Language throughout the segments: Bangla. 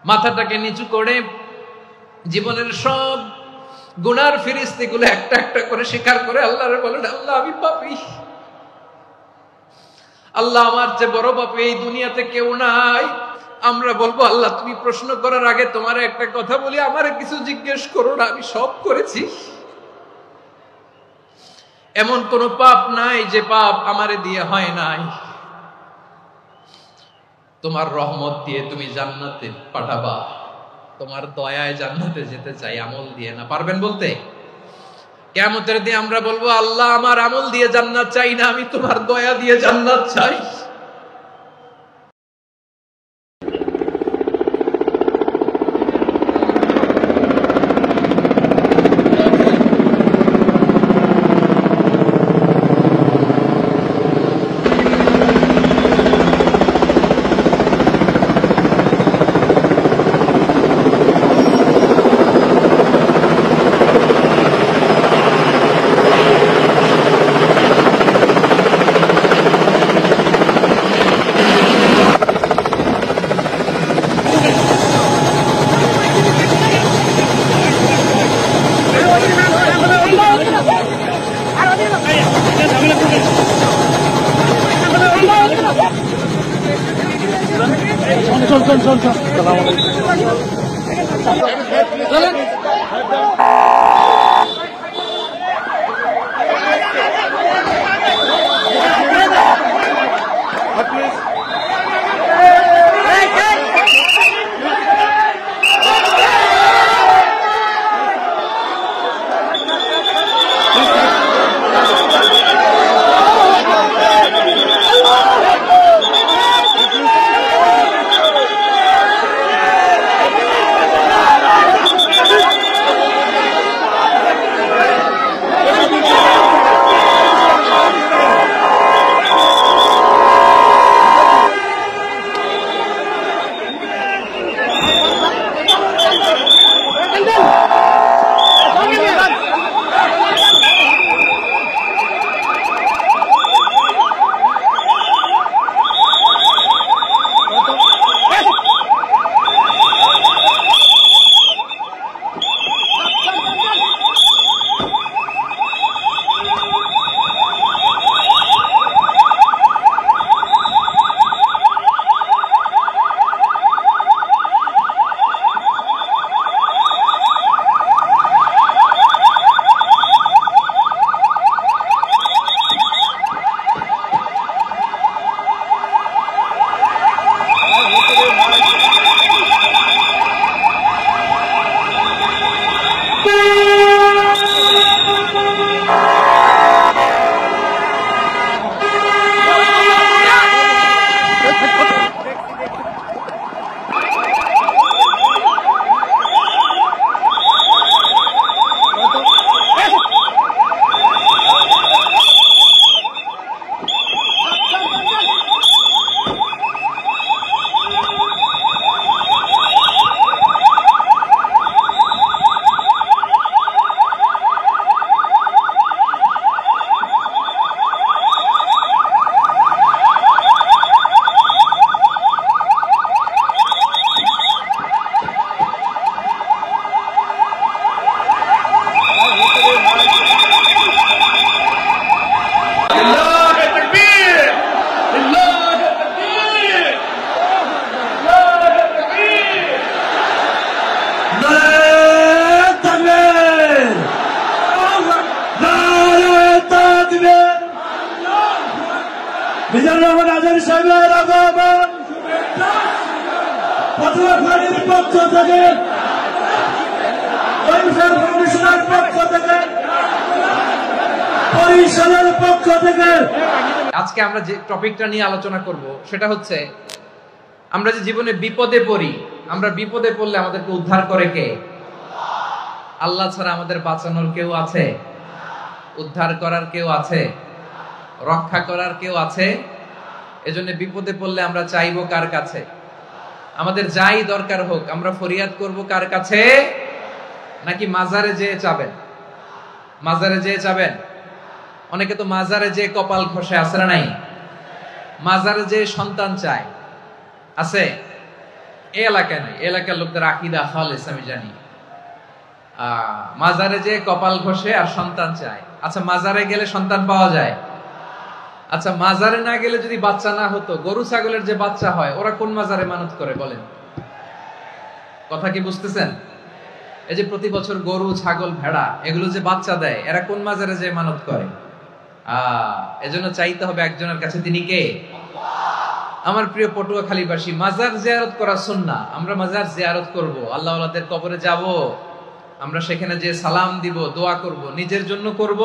মাথাটাকে নিচু করে জীবনের সব গুনার ফিরিস্তিগুলো একটা একটা করে স্বীকার করে আল্লাহরে বলেন, আল্লাহ আমি পাপী, আল্লাহ আমার চেয়ে বড় পাপী এই দুনিয়াতে কেউ নাই। আমরা বলবো, আল্লাহ তুমি প্রশ্ন করার আগে তোমার একটা কথা বলি, আমারে কিছু জিজ্ঞেস করো না, আমি সব করেছি। এমন কোন পাপ নাই যে পাপ আমারে দিয়ে হয় নাই। তোমার রহমত দিয়ে তুমি জান্নাতে পাঠাবা, তোমার দয়ায় জান্নাতে যেতে চাই, আমল দিয়ে না। পারবেন বলতে? কিয়ামতের দিন আমরা বলবো, আল্লাহ আমার আমল দিয়ে জান্নাত চাই না, আমি তোমার দয়া দিয়ে জান্নাত চাই। আজকে আমরা যে টপিকটা নিয়ে আলোচনা করব সেটা হচ্ছে, আমরা যে জীবনে বিপদে পড়ি, আমরা বিপদে পড়লে আমাদেরকে উদ্ধার করে কে? আল্লাহ ছাড়া আমাদের বাঁচানোর কেউ আছে? উদ্ধার করার কেউ আছে? রক্ষা করার কেউ আছে? এজন্য বিপদে পড়লে আমরা চাইবো কার কাছে? আমাদের যাই দরকার হোক আমরা ফরিয়াদ করব কার কাছে? নাকি মাজারে যেয়ে চাবেন? মাজারে যেয়ে চাবেন? অনেকে তো মাজারে যেয়ে কপাল খসে, আছে না নাই? মাজারে যেয়ে সন্তান চায়, আছে? এই এলাকায় নাই, এলাকার লোকদের আকীদা খালেস আমি জানি। মাজারে যে কপাল ঘষে আর সন্তান চায়। আচ্ছা মাজারে গেলে সন্তান পাওয়া যায়? আচ্ছা মাজারে না গেলে যদি বাচ্চা না হতো, গরু ছাগলের যে বাচ্চা হয় ওরা কোন মাজারে মানত করে বলেন? কথা কি বুঝতেছেন? এই যে প্রতি বছর গরু ছাগল ভেড়া এগুলো যে বাচ্চা দেয়, এরা কোন মাজারে যে মানত করে? এজন্য চাইতে হবে একজনের কাছে, তিনি কে? আমার প্রিয় পটুয়াখালীবাসী, মাজার জিয়ারত করা সুন্নাহ। আমরা মাজার জিয়ারত করব, আল্লাহ ওয়ালাদের কবরে যাব, আমরা সেখানে যে সালাম দিব, দোয়া করব, নিজের জন্য করব,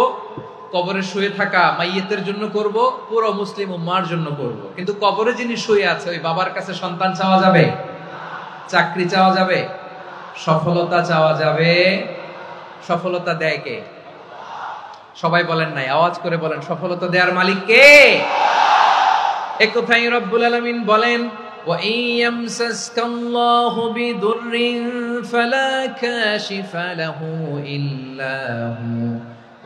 কবরে শুয়ে থাকা মাইয়েতের জন্য করব, পুরো মুসলিম উম্মার জন্য করব। কিন্তু কবরে যিনি শুয়ে আছে ওই বাবার কাছে সন্তান চাওয়া যাবে? চাকরি চাওয়া যাবে? সফলতা চাওয়া যাবে? সফলতা দেয় কে? সবাই বলেন নাই, আওয়াজ করে বলেন, সফলতা দেওয়ার মালিক কে? এক কথাই রব্বুল আলামিন বলেন, ওয়া ইয়ামসাসকাল্লাহু বিদুররিন ফালা কাশিফা লাহু ইল্লা হু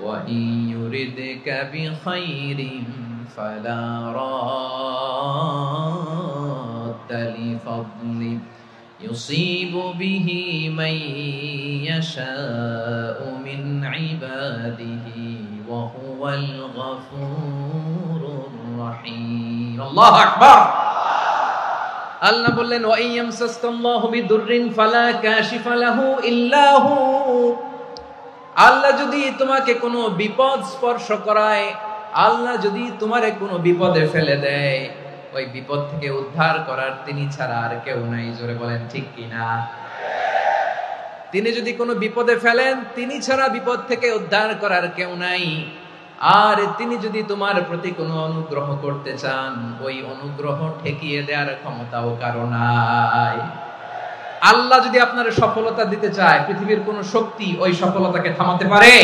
ওয়া ইয়ুরিদকা বিখাইরিন ফালা রাদ্দা লিফাদলি ইউসিবু বিহি মান ইয়াশাউ মিন ইবাদিহি ওয়া হুয়াল গফুরুর রহিম। আল্লাহু আকবার। আল্লাহ বললেন, ওয়া ইয়ামসাসকাল্লাহু বিদুররিন ফালা কাশিফা লাহু ইল্লা হু। আল্লাহ যদি তোমাকে কোনো বিপদ স্পর্শ করায়, আল্লাহ যদি তোমারে কোনো বিপদে ফেলে দেয়, ওই বিপদ থেকে উদ্ধার করার তিনি ছাড়া আর কেউ নাই। জোরে বলেন ঠিক কিনা? তিনি যদি কোনো বিপদে ফেলেন, তিনি ছাড়া বিপদ থেকে উদ্ধার করার কেউ নাই। আর তিনি যদি তোমার প্রতি কোনো অনুগ্রহ করতে চান, ওই অনুগ্রহ ঠেকিয়ে দেওয়ার ক্ষমতাও কারো নাই। আল্লাহ যদি আপনার সফলতা দিতে চায়, পৃথিবীর কোন শক্তি ওই সফলতাকে থামাতে পারে?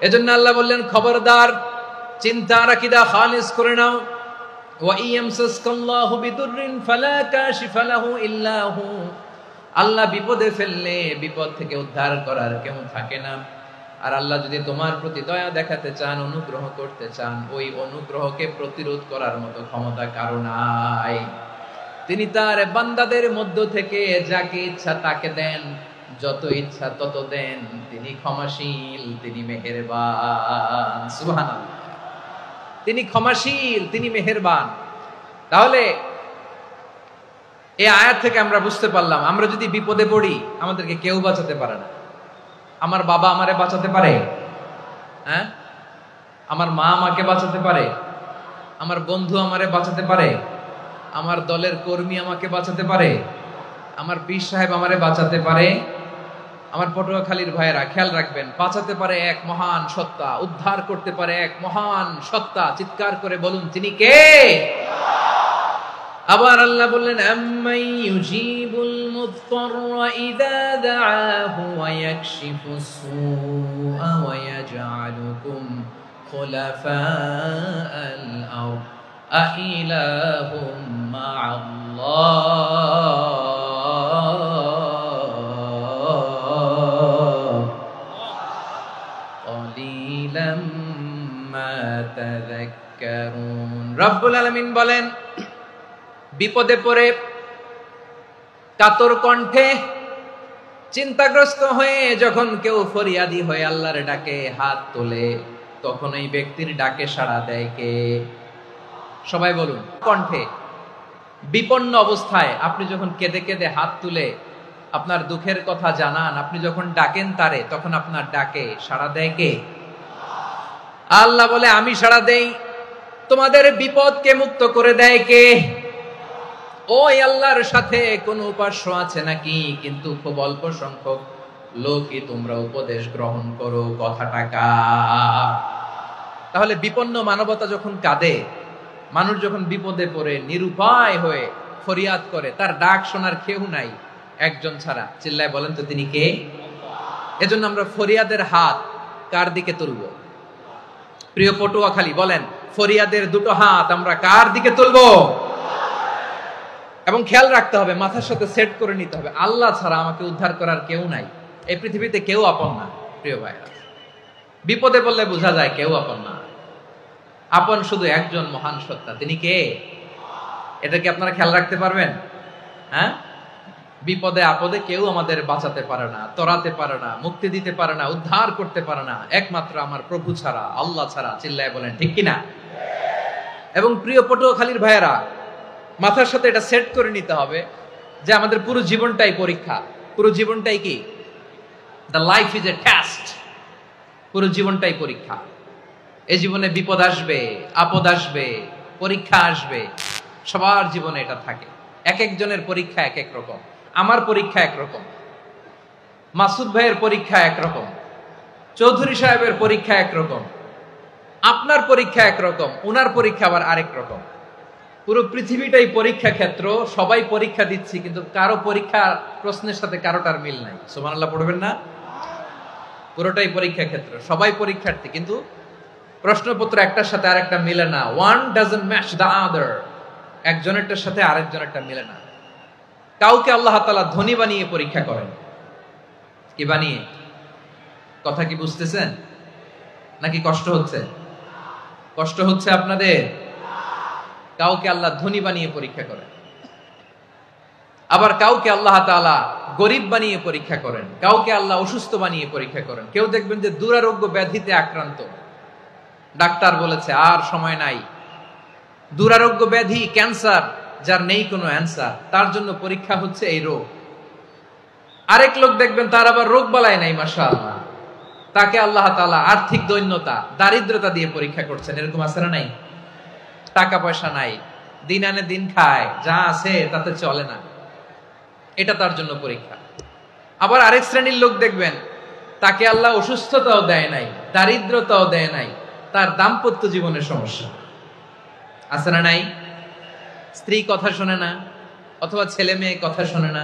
এজন্য আল্লাহ বললেন, খবরদার, চিন্তার আকীদা খালিস করে নাও। ওয়া ইয়ামসাসকাল্লাহু বিদুররিন ফালা কাশিফা লাহু ইল্লা হু। আল্লাহ বিপদে ফেললে বিপদ থেকে উদ্ধার করার কেউ থাকে না। আর আল্লাহ যদি তোমার প্রতি দয়া দেখাতে চান, অনুগ্রহ করতে চান, ওই অনুগ্রহকে প্রতিরোধ করার মতো ক্ষমতা কারো নাই। তিনি তার বান্দাদের মধ্য থেকে যাকে ইচ্ছা তাকে দেন, যত ইচ্ছা তত দেন। তিনি ক্ষমাশীল, তিনি মেহেরবান। সুবহানাল্লাহ। তিনি ক্ষমাশীল, তিনি মেহেরবান। তাহলে এই আয়াত থেকে আমরা বুঝতে পারলাম, আমরা যদি বিপদে পড়ি আমাদেরকে কেউ বাঁচাতে পারে না। আমার বাবা আমারে বাঁচাতে পারে? হ্যাঁ? আমার মা আমাকে বাঁচাতে পারে? আমার বন্ধু আমারে বাঁচাতে পারে? আমার দলের কর্মী আমাকে বাঁচাতে পারে? আমার পীর সাহেব আমারে বাঁচাতে পারে? আমার পটুয়াখালীর ভাইয়েরা খেয়াল রাখবেন, বাঁচাতে পারে এক মহান সত্তা, উদ্ধার করতে পারে এক মহান সত্তা। চিৎকার করে বলুন, তিনি কে? আবার আল্লাহ বললেন, আম্মাই ইউজিবুল মুযতাররা ইযা দাআহু ওয়া ইয়াকশিফুস সুআ ওয়া ইয়াজআলুকুম খুলাফাআল আরদ আইলাহুম মা'আল্লাহ ক্বালিলাম মা তাযাক্কারুন। রব্বুল আলামিন বলেন, বিপদে পড়ে কাতর কণ্ঠে চিন্তাগ্রস্ত হয়ে যখন কেউ ফরিয়াদি হয়ে আল্লাহর ডাকে হাত তোলে, তখন এই ব্যক্তির ডাকে সাড়া দেয় কে? সবাই বলুন। কণ্ঠে বিপন্ন অবস্থায় আপনি যখন কেঁদে কেঁদে হাত তুলে আপনার দুঃখের কথা জানান, আপনি যখন ডাকেন তারে, তখন আপনার ডাকে সাড়া দেয় কে? আল্লাহ বলে, আমি সাড়া দেই। তোমাদের বিপদকে মুক্ত করে দেয় কে? ওই আল্লাহর সাথে কোন উপাস্য আছে নাকি? কিন্তু খুব অল্প সংখ্যক লোকই তোমরা উপদেশ গ্রহণ করো। কথাটা কার? তাহলে বিপন্ন মানবতা যখন কাঁদে, মানুষ যখন বিপদে পড়ে নিরুপায় হয়ে ফরিয়াদ করে, তার ডাক শোনার কেউ নাই একজন ছাড়া। চিল্লায় বলেন তো, তিনি কে? এজন্য আমরা ফরিয়াদের হাত কার দিকে তুলব? প্রিয় পটুয়াখালী বলেন, ফরিয়াদের দুটো হাত আমরা কার দিকে তুলবো? এবং খেয়াল রাখতে হবে, মাথার সাথে সেট করে নিতে হবে, আল্লাহ ছাড়া আমাকে উদ্ধার করার কেউ নাই। এই পৃথিবীতে কেউ আপন না। প্রিয় ভাইরা, বিপদে বললে বোঝা যায় কেউ আপন না। আপন শুধু একজন মহান সত্তা, তিনি কে? এটা কি আপনারা খেয়াল রাখতে পারবেন? হ্যাঁ, বিপদে আপদে কেউ আমাদের বাঁচাতে পারে না, তরাতে পারে না, মুক্তি দিতে পারে না, উদ্ধার করতে পারে না, একমাত্র আমার প্রভু ছাড়া, আল্লাহ ছাড়া। চিল্লায় বলেন ঠিক কিনা? এবং প্রিয় পটুয়াখালীর ভাইয়েরা, মাথার সাথে এটা সেট করে নিতে হবে যে আমাদের পুরো জীবনটাই পরীক্ষা। পুরো জীবনটাই কি? The life is a test. পুরো জীবনটাই পরীক্ষা। এই জীবনে বিপদ আসবে, আপদ আসবে, পরীক্ষা আসবে, সবার জীবনে এটা থাকে। এক একজনের পরীক্ষা এক এক রকম। আমার পরীক্ষা একরকম, মাসুদ ভাইয়ের পরীক্ষা একরকম, চৌধুরী সাহেবের পরীক্ষা একরকম, আপনার পরীক্ষা একরকম, উনার পরীক্ষা আবার আরেক রকম। পুরো পৃথিবীটাই পরীক্ষা ক্ষেত্র, সবাই পরীক্ষা দিচ্ছি, কিন্তু কারো পরীক্ষা প্রশ্নের সাথে কারোটার মিল নাই। সুবহানাল্লাহ পড়বেন না? পুরোটাই পরীক্ষা ক্ষেত্র, সবাই পরীক্ষার্থী, কিন্তু প্রশ্নপত্র একটার সাথে আরেকটা মিলে না। One doesn't match the other. একজনেরটার সাথে আরেকজনেরটা মিলে না। কাউকে আল্লাহ তাআলা ধনী বানিয়ে পরীক্ষা করেন। কি বানিয়ে? কথা কি বুঝতেছেন নাকি কষ্ট হচ্ছে? কষ্ট হচ্ছে আপনাদের? কাউকে আল্লাহ ধনী বানিয়ে পরীক্ষা করেন, আবার কাউকে আল্লাহ তাআলা গরিব বানিয়ে পরীক্ষা করেন, কাউকে আল্লাহ অসুস্থ বানিয়ে পরীক্ষা করেন। কেউ দেখবেন যে দুরারোগ্য ব্যাধিতে আক্রান্ত, ডাক্তার বলেছে আর সময় নাই, দুরারোগ্য ব্যাধি, ক্যান্সার, যার নেই কোনো অ্যান্সার, তার জন্য পরীক্ষা হচ্ছে এই রোগ। আরেক লোক দেখবেন তার আবার রোগ বালাই নাই, মাশাআল্লাহ, তাকে আল্লাহ তাআলা আর্থিক দৈন্যতা, দারিদ্রতা দিয়ে পরীক্ষা করছেন। এরকম আছে না নাই? টাকা পয়সা নাই, দিন আনে দিন খায়, যা আছে তাতে চলে না, এটা তার জন্য পরীক্ষা। আবার আরেক শ্রেণীর লোক দেখবেন তাকে আল্লাহ অসুস্থতাও দেয় নাই, দারিদ্রতাও দেয় নাই, তার দাম্পত্য জীবনের সমস্যা। আছে না নাই? স্ত্রী কথা শোনে না, অথবা ছেলে মেয়ে কথা শোনে না।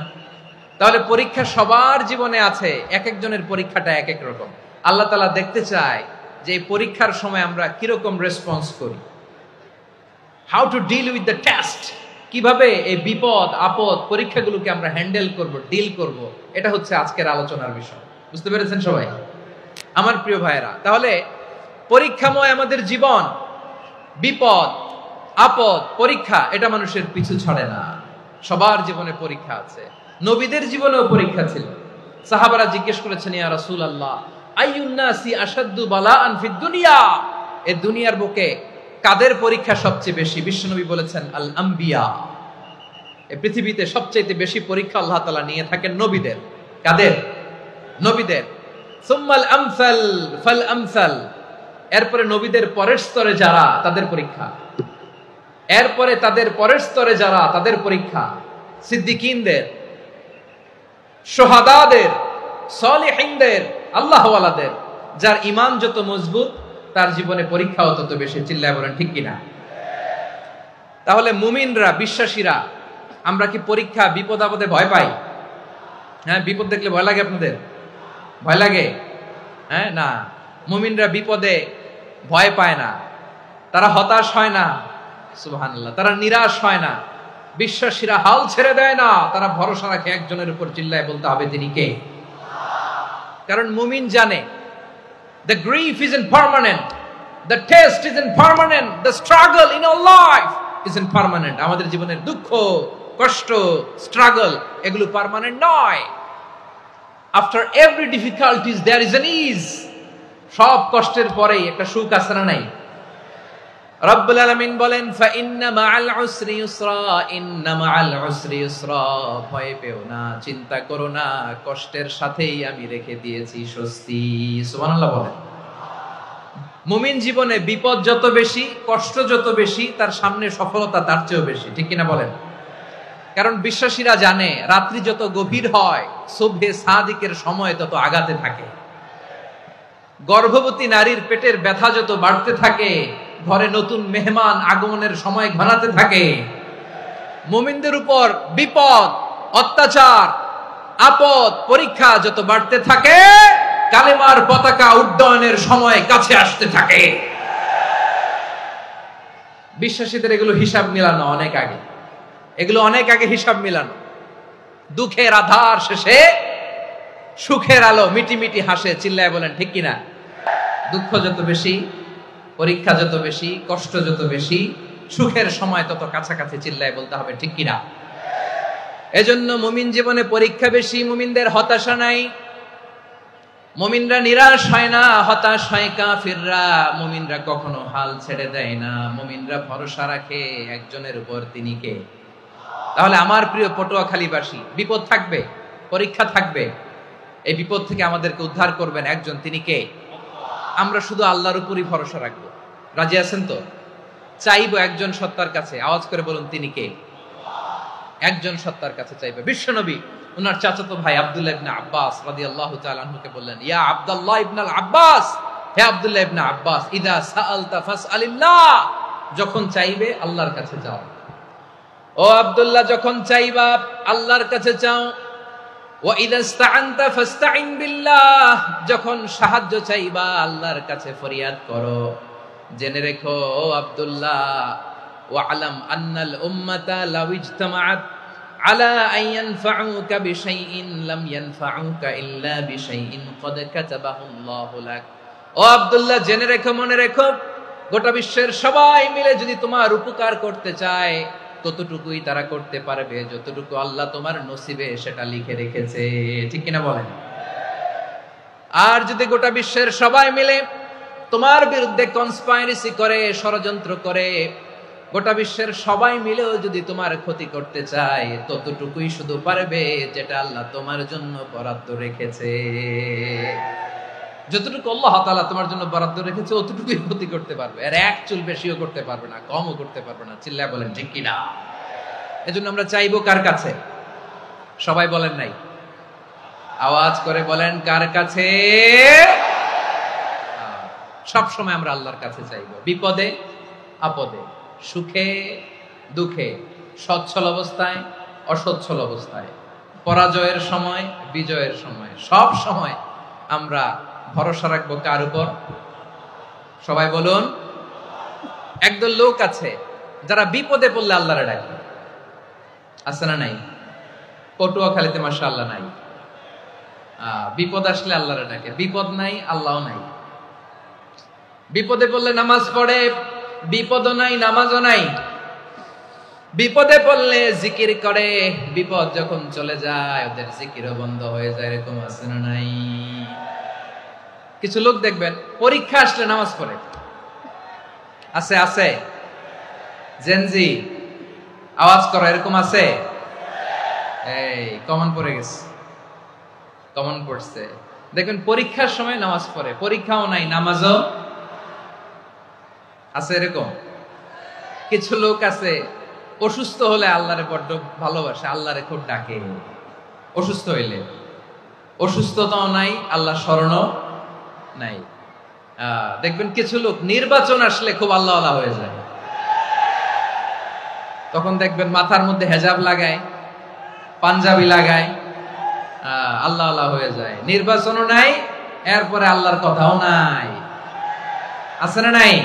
তাহলে পরীক্ষা সবার জীবনে আছে, এক একজনের পরীক্ষাটা এক এক রকম। আল্লাহ তাআলা দেখতে চায় যে এই পরীক্ষার সময় আমরা কিরকম রেসপন্স করি, how to deal with the test. কিভাবে এই বিপদ আপদ পরীক্ষাগুলোকে আমরা হ্যান্ডেল করব, ডিল করব, এটা হচ্ছে আজকের আলোচনার বিষয়। বুঝতে পেরেছেন সবাই আমার প্রিয় ভাইয়েরা? তাহলে পরীক্ষাময় আমাদের জীবন, বিপদ আপদ পরীক্ষা, এটা মানুষের পিছু ছাড়ে না। সবার জীবনে পরীক্ষা আছে। নবীদের জীবনেও পরীক্ষা ছিল। সাহাবারা জিজ্ঞেস করেছেন, ইয়া রাসূলুল্লাহ, আইয়ুন নাসি আশাদ্দু বালাআন ফিদ দুনিয়া, এই দুনিয়ার বুকে কাদের পরীক্ষা সবচেয়ে বেশি? বিশ্বনবী বলেছেন, আল আম্বিয়া। এই পৃথিবীতে সবচেয়ে বেশি পরীক্ষা আল্লাহ তাআলা নিয়ে থাকেন নবীদের। কাদের? নবীদের। সুম্মাল আমসাল ফাল আমসাল, এরপরে নবীদের পরের স্তরে যারা, তাদের পরীক্ষা। এরপরে তাদের পরের স্তরে যারা, তাদের পরীক্ষা। সিদ্দিকিনদের, শুহাদাদের, সালিহিনদের, আল্লাহওয়ালাদের, যার ঈমান যত মজবুত তার জীবনে পরীক্ষাও তত বেশি। চিল্লায় বলেন ঠিক কিনা? তাহলে মুমিনরা, বিশ্বাসীরা, আমরা কি পরীক্ষা বিপদ আপদে ভয় পাই? হ্যাঁ, বিপদ দেখলে ভয় লাগে আপনাদের? ভয় লাগে? হ্যাঁ, না, মুমিনরা বিপদে ভয় পায় না, তারা হতাশ হয় না, সুবহানাল্লাহ, তারা নিরাশ হয় না। বিশ্বাসীরা হাল ছেড়ে দেয় না, তারা ভরসা রাখে একজনের উপর। চিল্লায় বলতে হবে তিনি কে? কারণ মুমিন জানে the grief isn't permanent, the test isn't permanent, the struggle in our life isn't permanent. আমাদের জীবনের দুঃখ, কষ্ট, স্ট্রাগল, এগুলো পার্মানেন্ট নয়। after every difficulties there is an ease. সব কষ্টের পরেই একটা সুখ আছে না নাই? রব্বুল আলামিন বলেন, ফা ইন্না মাআল উসরি ইউসরা, ইন্না মাআল উসরি ইউসরা, ভয় পেও না, চিন্তা করো না, কষ্টের সাথেই আমি রেখে দিয়েছি স্বস্তি। সুবহানাল্লাহ বলেন। মুমিন জীবনে বিপদ যত বেশি, কষ্ট যত বেশি, তার সামনে সফলতা তার চেয়েও বেশি। ঠিক কিনা বলেন? কারণ বিশ্বাসীরা জানে রাত্রি যত গভীর হয়, সুবহে সাদিকের সময় তত আগাতে থাকে। গর্ভবতী নারীর পেটের ব্যথা যত বাড়তে থাকে, ঘরে নতুন মেহমান আগমনের সময় ঘনাতে থাকে। মুমিনদের উপর বিপদ, অত্যাচার, আপদ, পরীক্ষা যত বাড়তে থাকে, কালেমার পতাকা উড্ডয়নের সময় কাছে আসতে থাকে। বিশ্বাসীদের এগুলো হিসাব মিলানো অনেক আগে, এগুলো অনেক আগে হিসাব মিলানো। দুঃখের আধার শেষে সুখের আলো মিটি মিটি হাসে। চিল্লায় বলেন ঠিক কিনা? দুঃখ যত বেশি, পরীক্ষা যত বেশি, কষ্ট যত বেশি, সুখের সময় তত কাছাকাছি। চিল্লায় বলতে হবে ঠিক কিনা? এজন্য মুমিন জীবনে পরীক্ষা বেশি, মুমিনদের হতাশা নাই, মুমিনরা নিরাশ হয় না, হতাশ হয় কাফিররা। মুমিনরা কখনো হাল ছেড়ে দেয় না, মুমিনরা ভরসা রাখে একজনের উপর, তিনি কে? তাহলে আমার প্রিয় পটুয়াখালীবাসী, বিপদ থাকবে, পরীক্ষা থাকবে, এই বিপদ থেকে আমাদেরকে উদ্ধার করবেন একজন, তিনি কে? আমরা শুধু আল্লাহর উপরই ভরসা রাখবো। রাজি আছেন তো? চাইবো একজন সত্তার কাছে, আওয়াজ করে বলুন তিনি কে? একজন সত্তার কাছে চাইবে। বিশ্বনবী ওনার চাচাতো ভাই আব্দুল্লাহ ইবনে আব্বাস রাদিয়াল্লাহু তাআলা আনহুকে বললেন, ইয়া আব্দুল্লাহ ইবনে আব্বাস, হে আব্দুল্লাহ ইবনে আব্বাস, ইদা সাআলতা ফাসআলিল্লাহ, যখন চাইবে আল্লাহর কাছে যাও। ও আব্দুল্লাহ, যখন চাইবা আল্লাহর কাছে চাও। ওয়া ইদা ইসতাআনতা ফাসতাইন বিল্লাহ, যখন সাহায্য চাইবা আল্লাহর কাছে ফরিয়াদ করো। জেনে রেখো ও আব্দুল্লাহ, ওয়া'লাম আন্নাল উম্মাতা লাউ ইজতামাআত আলা আন ইয়ানফাউকা বিশাইইন লাম ইয়ানফাউকা ইল্লা বিশাইইন ক্বাদ কাতাবাহু আল্লাহু লাক। ও আব্দুল্লাহ, জেনে রেখো, মনে রেখো, গোটা বিশ্বের সবাই মিলে যদি তোমার উপকার করতে চায় ততটুকুই তারা করতে পারবে যতটুকু আল্লাহ তোমার নসিবে সেটা লিখে রেখেছে। ঠিক কিনা বলেন? আর যদি গোটা বিশ্বের সবাই মিলে তোমার বিরুদ্ধে কনস্পাইরেসি করে, ষড়যন্ত্র করে, গোটা বিশ্বের সবাই মিলেও যদি তোমার ক্ষতি করতে চায় ততটুকুই শুধু পারবে যেটা আল্লাহ তোমার জন্য বরাদ্দ রেখেছে। যতটুকু আল্লাহ তাআলা তোমার জন্য বরাদ্দ রেখেছে অতটুকুই ক্ষতি করতে পারবে, আর এক চুল বেশিও করতে পারবে না, কমও করতে পারবে না। চিল্লায় বলেন ঠিক কিনা? এজন্য আমরা চাইবো কার কাছে? সবাই বলেন নাই, আওয়াজ করে বলেন কার কাছে? সব সময় আমরা আল্লাহর কাছে চাইবো, বিপদে আপদে, সুখে দুঃখে, সচ্ছল অবস্থায় অসচ্ছল অবস্থায়, পরাজয়ের সময় বিজয়ের সময়, সব সময় আমরা ভরসা রাখবো কার উপর? সবাই বলুন। একদল লোক আছে যারা বিপদে পড়লে আল্লাহরে ডাকে, আছে না নাই? পটুয়াখালীতে মাশাআল্লাহ নাই। বিপদ আসলে আল্লাহরে ডাকে, বিপদ নাই আল্লাহও নাই। বিপদে পড়লে নামাজ পড়ে, বিপদও নাই নামাজও নাই। বিপদে পড়লে জিকির করে, বিপদ যখন চলে যায় ওদের জিকিরও বন্ধ হয়ে যায়। এরকম আছে না নাই? কিছু লোক দেখবেন পরীক্ষা আসলে নামাজ পড়ে, আছে আছে? জেনজি আওয়াজ করো, এরকম আছে? এই কমন পড়ে গেছে, কমন পড়ছে। দেখবেন পরীক্ষার সময় নামাজ পড়ে, পরীক্ষাও নাই নামাজও আছে। এরকম কিছু লোক আছে অসুস্থ হলে আল্লাহরে বড্ড ভালোবাসে, আল্লাহরে খুব ডাকে। অসুস্থ হইলে, অসুস্থতাও নাই, আল্লাহ স্মরণও নাই। দেখবেন কিছু লোক নির্বাচন আসলে খুব আল্লাহওয়ালা হয়ে যায়, তখন দেখবেন মাথার মধ্যে হেজাব লাগায়, পাঞ্জাবি লাগায়, আল্লাহওয়ালা হয়ে যায়। নির্বাচনও নাই, এরপরে আল্লাহর কথাও নাই। আছে না নাই?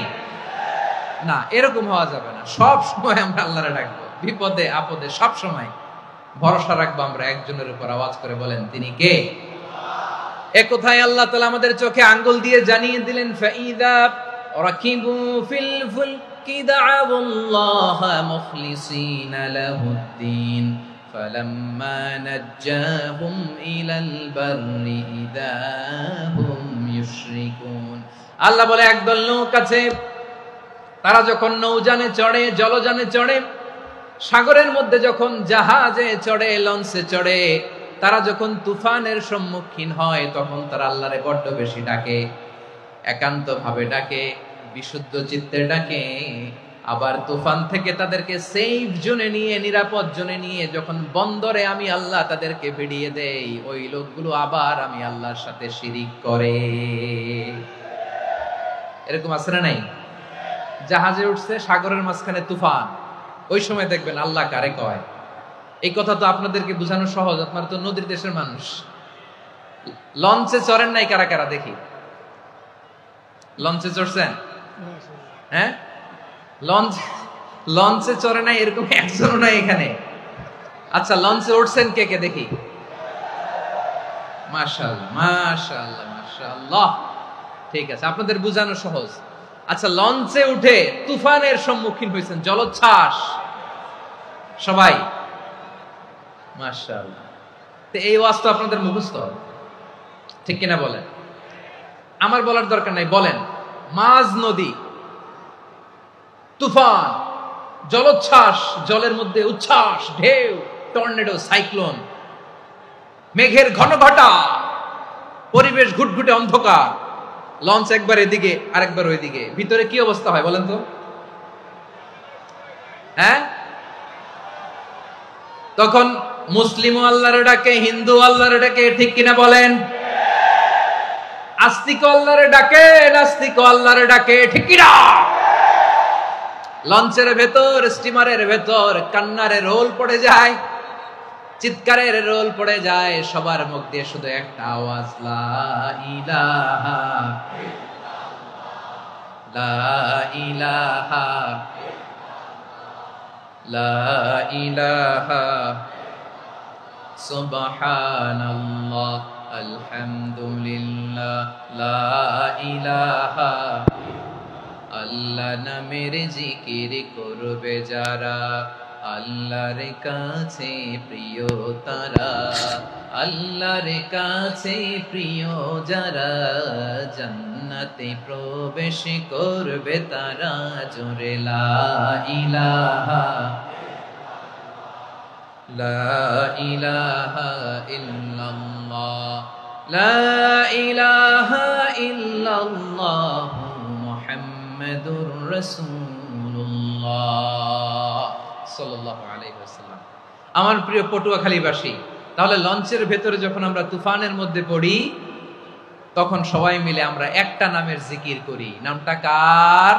না, এরকম হওয়া যাবে না। সব সময় আমরা আল্লাহরে ডাকবো, বিপদে আপদে সব সময় ভরসা রাখবো আমরা একজনের উপর। আওয়াজ করে বলেন তিনি কে? এ কথায় আল্লাহ তাআলা আমাদের চোখে আঙ্গুল দিয়ে জানিয়ে দিলেন, ফাইদা রাকিবু ফিল ফুলকি দা'আবুল্লাহা মুখলিসিনা লাহুদ্দিন ফালাম্মা নাজ্জাহুম ইলাল বাররি ইদা হুম ইউশরিকুন। আল্লাহ বলে একদল লোক আছে, তারা যখন নৌযানে চড়ে, জলযানে চড়ে, সাগরের মধ্যে যখন জাহাজে চড়ে, লঞ্চে চড়ে, তারা যখন তুফানের সম্মুখীন হয় তখন তারা আল্লাহরে বড্ড বেশি ডাকে, একান্ত ভাবে ডাকে, বিশুদ্ধ চিত্তে ডাকে। আবার তুফান থেকে তাদেরকে সেফ জোনে নিয়ে, নিরাপদ জোনে নিয়ে যখন বন্দরে আমি আল্লাহ তাদেরকে ভিড়িয়ে দেই, ওই লোকগুলো আবার আমি আল্লাহর সাথে শিরিক করে। এরকম আছে না নাই? জাহাজে উঠছে, সাগরের মাঝখানে তুফান, ওই সময় দেখবেন আল্লাহ কারে কয়। এই কথা তো আপনাদেরকে বোঝানো সহজ, আপনারা তো নদীর দেশের মানুষ। লঞ্চে চড়েন নাই কারা কারা? দেখি, লঞ্চে চড়ছেন? হ্যাঁ, লঞ্চে চড়ে নাই এরকম একজনও নাই এখানে। আচ্ছা, লঞ্চে উঠছেন কে কে? দেখি। মাশাআল্লাহ মাশাআল্লাহ মাশাআল্লাহ, ঠিক আছে, আপনাদের বোঝানো সহজ। আচ্ছা, লঞ্চে উঠে তুফানের সম্মুখীন হয়েছেন, জলোচ্ছ্বাস, সবাই মাশাআল্লাহ। তো এই ওয়াজ তো আপনাদের মুখস্থ, ঠিক কিনা বলেন? আমার বলার দরকার নাই, বলেন। মাঝ নদী, তুফান, জলোচ্ছ্বাস, জলের মধ্যে উচ্ছ্বাস, ঢেউ, টর্নেডো, সাইক্লোন, মেঘের ঘন ঘটা, পরিবেশ ঘুটঘুটে অন্ধকার, লঞ্চ একবার এদিকে আরেকবার ওইদিকে, ভিতরে কি অবস্থা হয় বলেন তো? হ্যাঁ, তখন মুসলিম আল্লাহর ডাকে, হিন্দু আল্লাহর ডাকে, ঠিক কিনা বলেন? আস্তিক আল্লাহর ডাকে, নাস্তিক আল্লাহর ডাকে, ঠিক কিনা? লঞ্চের ভেতর, স্টিমারের ভেতর কান্নারে রোল পড়ে যায়, চিৎকারের রোল পড়ে যায়, সবার মুখ দিয়ে শুধু একটা আওয়াজ, লা ইলাহা লা ইলাহা লা ইলাহা সুবহানাল্লাহ আলহামদুলিল্লাহ লা ইলাহা। আল্লাহ নামের জিকির করবে যারা, আল্লাহর কাছে প্রিয় তারা, আল্লাহর কাছে প্রিয় যারা, জান্নাতে প্রবেশ করবে তারা, জোরে লা ইলাহা লা ইলাহা ইল্লাল্লাহ লা ইলাহা ইল্লাল্লাহ মুহাম্মাদুর রাসূলুল্লাহ সাল্লাল্লাহু আলাইহি ওয়াসাল্লাম। আমার প্রিয় পটুয়াখালীবাসী, তাহলে লঞ্চের ভেতরে যখন আমরা তুফানের মধ্যে পড়ি, তখন সবাই মিলে আমরা একটা নামের জিকির করি। নামটা কার?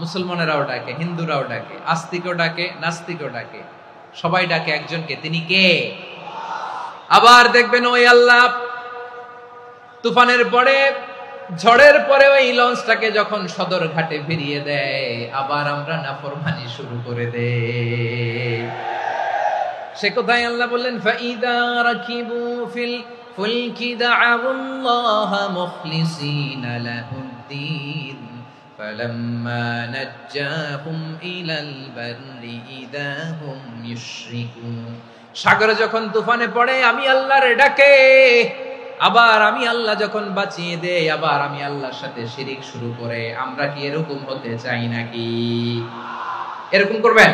মুসলমানেরাও ডাকে, হিন্দুরাও ডাকে, আস্তিকও ডাকে, নাস্তিকও ডাকে, সবাই ডাকে একজনকে, তিনি কে? আবার দেখবেন ওই আল্লাহ তুফানের পরে, ঝড়ের পরে ওই লঞ্চটাকে যখন সদর ঘাটে ফিরিয়ে দেয়, আবার আমরা নাফরমানি শুরু করে দেই। সে কোথায় আল্লাহ বললেন, ফাইদা রাকিবু ফিল ফুলকি দা'আউল্লাহ মুখলিসিনা লাহুদ্দিন ফালাম্মা নাজ্জাহুম ইলাল বাররি ইযা হুম ইউশরিকুন। সাগরে যখন তুফানে পড়ে আমি আল্লাহর ডাকে, আবার আমি আল্লাহ যখন বাঁচিয়ে দেই, আবার আমি আল্লাহর সাথে শিরিক শুরু করে, আমরা কি এরকম হতে চাই নাকি? এরকম করবেন?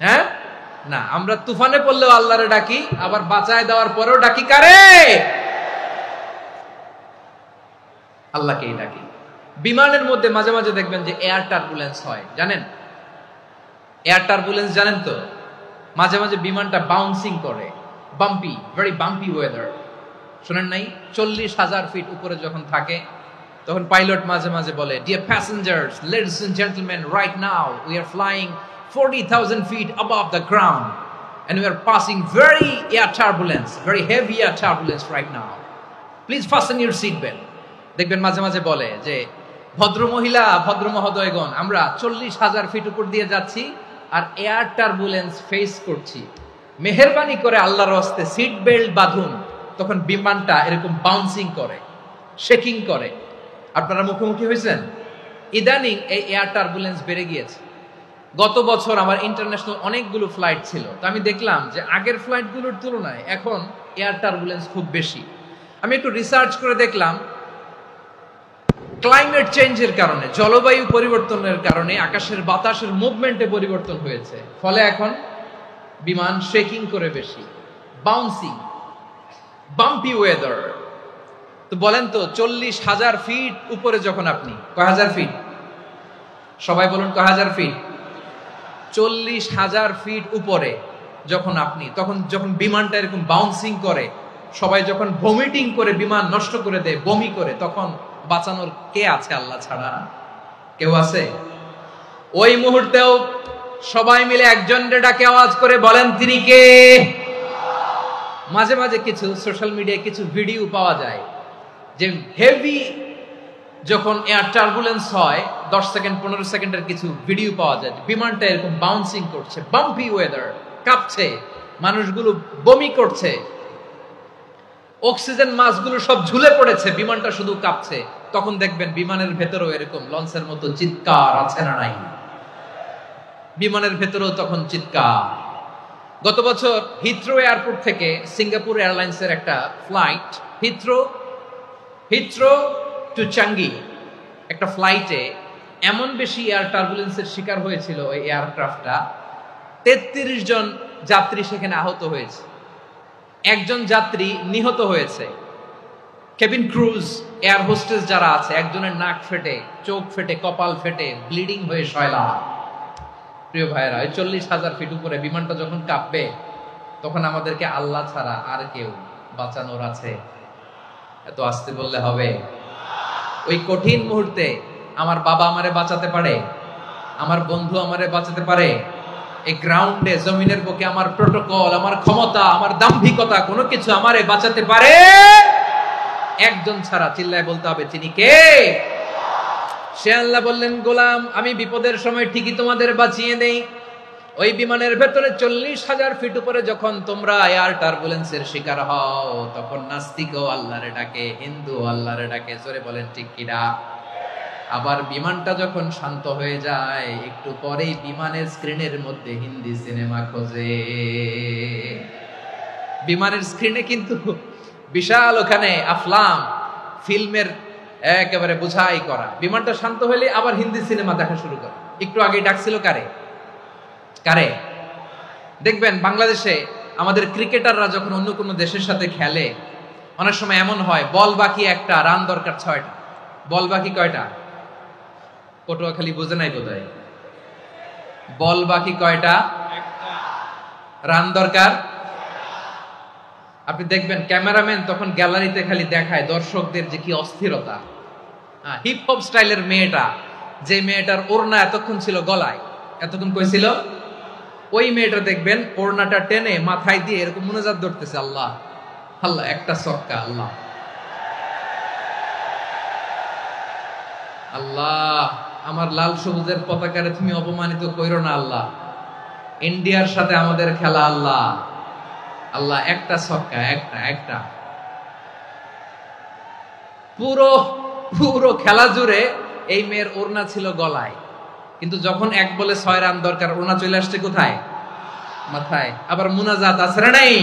হ্যাঁ না, আমরা তুফানে পড়লেও আল্লাহরে ডাকি, আবার বাঁচায় দেওয়ার পরেও ডাকি কারে? আল্লাহকেই ডাকি। বিমানের মধ্যে মাঝে মাঝে দেখবেন যে এয়ার টার্বুলেন্স হয়, জানেন? এয়ার টার্বুলেন্স জানেন তো? মাঝে মাঝে বিমানটা বাউন্সিং করে, বাম্পি, ভেরি বাম্পি ওয়েদার। শোনেন নাই? 40,000 ফিট উপরে যখন থাকে, তখন পাইলট মাঝে মাঝে বলে, dear passengers, ladies and gentleman, right now we are flying 40,000 feet above the ground and we are passing very air turbulence, very heavy air turbulence right now. Please fasten your seat belt. দেখবেন মাঝে মাঝে বলে যে, ভদ্র মহিলা, ভদ্র মহোদয়গণ, আমরা 40,000 ফিট উপর দিয়ে যাচ্ছি আর এয়ার টার্বুলেন্স ফেস করছি, মেহেরবানি করে আল্লাহর রাস্তে সিট বেল্ট বাঁধুন। তখন বিমানটা এরকম বাউন্সিং করে, শেকিং করে। আপনারা মুখোমুখি হয়েছেন? ইদানিং এই এয়ার টার্বুলেন্স বেড়ে গিয়েছে। গত বছর আমার ইন্টারন্যাশনাল অনেকগুলো ফ্লাইট ছিল, তো আমি দেখলাম যে আগের ফ্লাইটগুলোর তুলনায় এখন এয়ার টার্বুলেন্স খুব বেশি। আমি একটু রিসার্চ করে দেখলাম, ক্লাইমেট চেঞ্জের কারণে, জলবায়ু পরিবর্তনের কারণে আকাশের বাতাসের মুভমেন্টে পরিবর্তন হয়েছে, ফলে এখন বিমান শেকিং করে বেশি, বাউন্সিং, বাম্পি ওয়েদার। তো বলেন তো, 40,000 ফিট উপরে যখন আপনি, কয় হাজার ফিট? সবাই বলুন কয় হাজার ফিট? 40,000 ফিট উপরে যখন আপনি, তখন যখন বিমানটা এরকম বাউন্সিং করে, সবাই যখন ভমিটিং করে বিমান নষ্ট করে দেয়, বমি করে, তখন বাঁচানোর কে আছে আল্লাহ ছাড়া? কেউ আছে? ওই মুহূর্তেও সবাই মিলে একজনের ডাকে আওয়াজ করে বলেন, তিনি কে? মাঝে মাঝে কিছু সোশ্যাল মিডিয়ায় কিছু ভিডিও পাওয়া যায় যে হেভি যখন এয়ার টার্বুলেন্স হয়, 10 সেকেন্ড 15 সেকেন্ডের কিছু ভিডিও পাওয়া যায়, বিমানটা এরকম বাউন্সিং করছে, বাম্পি ওয়েদার, কাঁপছে, মানুষগুলো বমি করছে, অক্সিজেন মাস্কগুলো সব ঝুলে পড়েছে, বিমানটা শুধু কাঁপছে। তখন দেখবেন বিমানের ভেতরেও এরকম লঞ্চের মতো চিৎকার আছে না নাই? বিমানের ভেতরেও তখন চিৎকার। গত বছর হিথ্রো এয়ারপোর্ট থেকে সিঙ্গাপুর এয়ারলাইন্সের একটা ফ্লাইট হিথ্রো টু চাঙ্গি একটা ফ্লাইটে এমন বেশি এয়ার টার্বুলেন্সের শিকার হয়েছিল ওই এয়ারক্রাফটটা, 33 জন যাত্রী সেখানে আহত হয়েছে, একজন যাত্রী নিহত হয়েছে। কেবিন ক্রুজ, এয়ার হোস্টেস যারা আছে, একজনের নাক ফেটে, চোখ ফেটে, কপাল ফেটে, ব্লিডিং হয়ে শয়লা। প্রিয় ভাইয়েরা, ওই 40,000 ফিট উপরে বিমানটা যখন কাঁপবে, তখন আমাদেরকে আল্লাহ ছাড়া আর কেউ বাঁচানোর আছে? এত আসতে বললে হবে? ওই কঠিন মুহূর্তে আমার বাবা আমারে বাঁচাতে পারে, আমার বন্ধু আমারে বাঁচাতে পারে। এই গ্রাউন্ডে, জমিনের বুকে আমার প্রোটোকল, আমার ক্ষমতা, আমার দাম্ভিকতা কোনো কিছু আমারে বাঁচাতে পারে? একজন ছাড়া, চিল্লায় বলতে হবে, তিনি কে? সে আল্লাহ বললেন, গোলাম আমি বিপদের সময় ঠিকই তোমাদের বাঁচিয়ে দেই। ওই বিমানের ভেতরে 40,000 ফিট উপরে যখন তোমরা এয়ার টার্বুলেন্সের শিকার হও, তখন নাস্তিকও আল্লাহরে ডাকে, হিন্দু আল্লাহরে ডাকে। জোরে বলেন ঠিক কিনা? আবার বিমানটা যখন শান্ত হয়ে যায়, একটু পরেই বিমানের স্ক্রিনের মধ্যে হিন্দি সিনেমা খোঁজে। বিমানের স্ক্রিনে কিন্তু বিশাল ওখানে আফলাম ফিল্মের একেবারে বোঝাই করা। বিমানটা শান্ত হলে আবার হিন্দি সিনেমা দেখা শুরু করে। একটু আগে ডাকছিল কারে? দেখবেন বাংলাদেশে আমাদের ক্রিকেটাররা যখন অন্য কোনো দেশের সাথে খেলে, অনেক সময় এমন হয়, বল বাকি একটা, রান দরকার 6টা। বল বাকি কয়টা? পটুয়াখালী বোঝে নাই বোধহয়। বল বাকি কয়টা? রান দরকার। আপনি দেখবেন ক্যামেরাম্যান তখন গ্যালারিতে খালি দেখায় দর্শকদের যে কি অস্থিরতা। হিপ হপ স্টাইলের মেয়েটা, যে মেয়েটার ওড়না এতক্ষণ ছিল গলায়, এতক্ষণ কই ছিল, ওই মেয়েটা দেখবেন ওড়নাটা টেনে মাথায় দিয়ে এরকম মুনাজাত ধরতেছে, আল্লাহ আল্লাহ, একটা ছক্কা, আল্লাহ আল্লাহ, আমার লাল সবুজের পতাকারে তুমি অপমানিত কইরো না আল্লাহ, ইন্ডিয়ার সাথে আমাদের খেলা, আল্লাহ আল্লাহ, একটা ছক্কা, একটা। পুরো খেলা জুড়ে এই মেয়ের ওড়না ছিল গলায়, কিন্তু যখন 1 বলে 6 রান দরকার, ওড়না চলে আসছে কোথায়? মাথায়। আবার মুনাজাত আছে না নাই?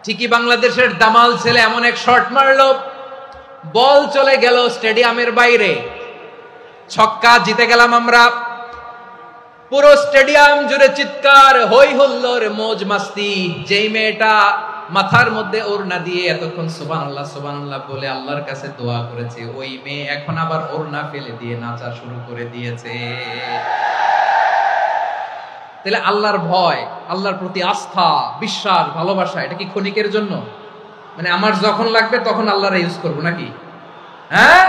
ঠিকই বাংলাদেশের দামাল ছেলে এমন এক শট মারলো, বল চলে গেল স্টেডিয়ামের বাইরে, ছক্কা, জিতে গেলাম আমরা। পুরো স্টেডিয়াম জুড়ে চিৎকার, হই হুল্লোড়, মৌজ মাস্তি। যেই মেয়েটা মাথার মধ্যে ওড়না দিয়ে এতক্ষণ সুবহানাল্লাহ সুবহানাল্লাহ বলে আল্লাহর কাছে দোয়া করেছে, ওই মেয়ে এখন আবার ওড়না ফেলে দিয়ে নাচা শুরু করে দিয়েছে। তাহলে আল্লাহর ভয়, আল্লাহর প্রতি আস্থা, বিশ্বাস, ভালোবাসা, এটা কি ক্ষণিকের জন্য? মানে আমার যখন লাগবে তখন আল্লাহরে ইউজ করবো নাকি? হ্যাঁ,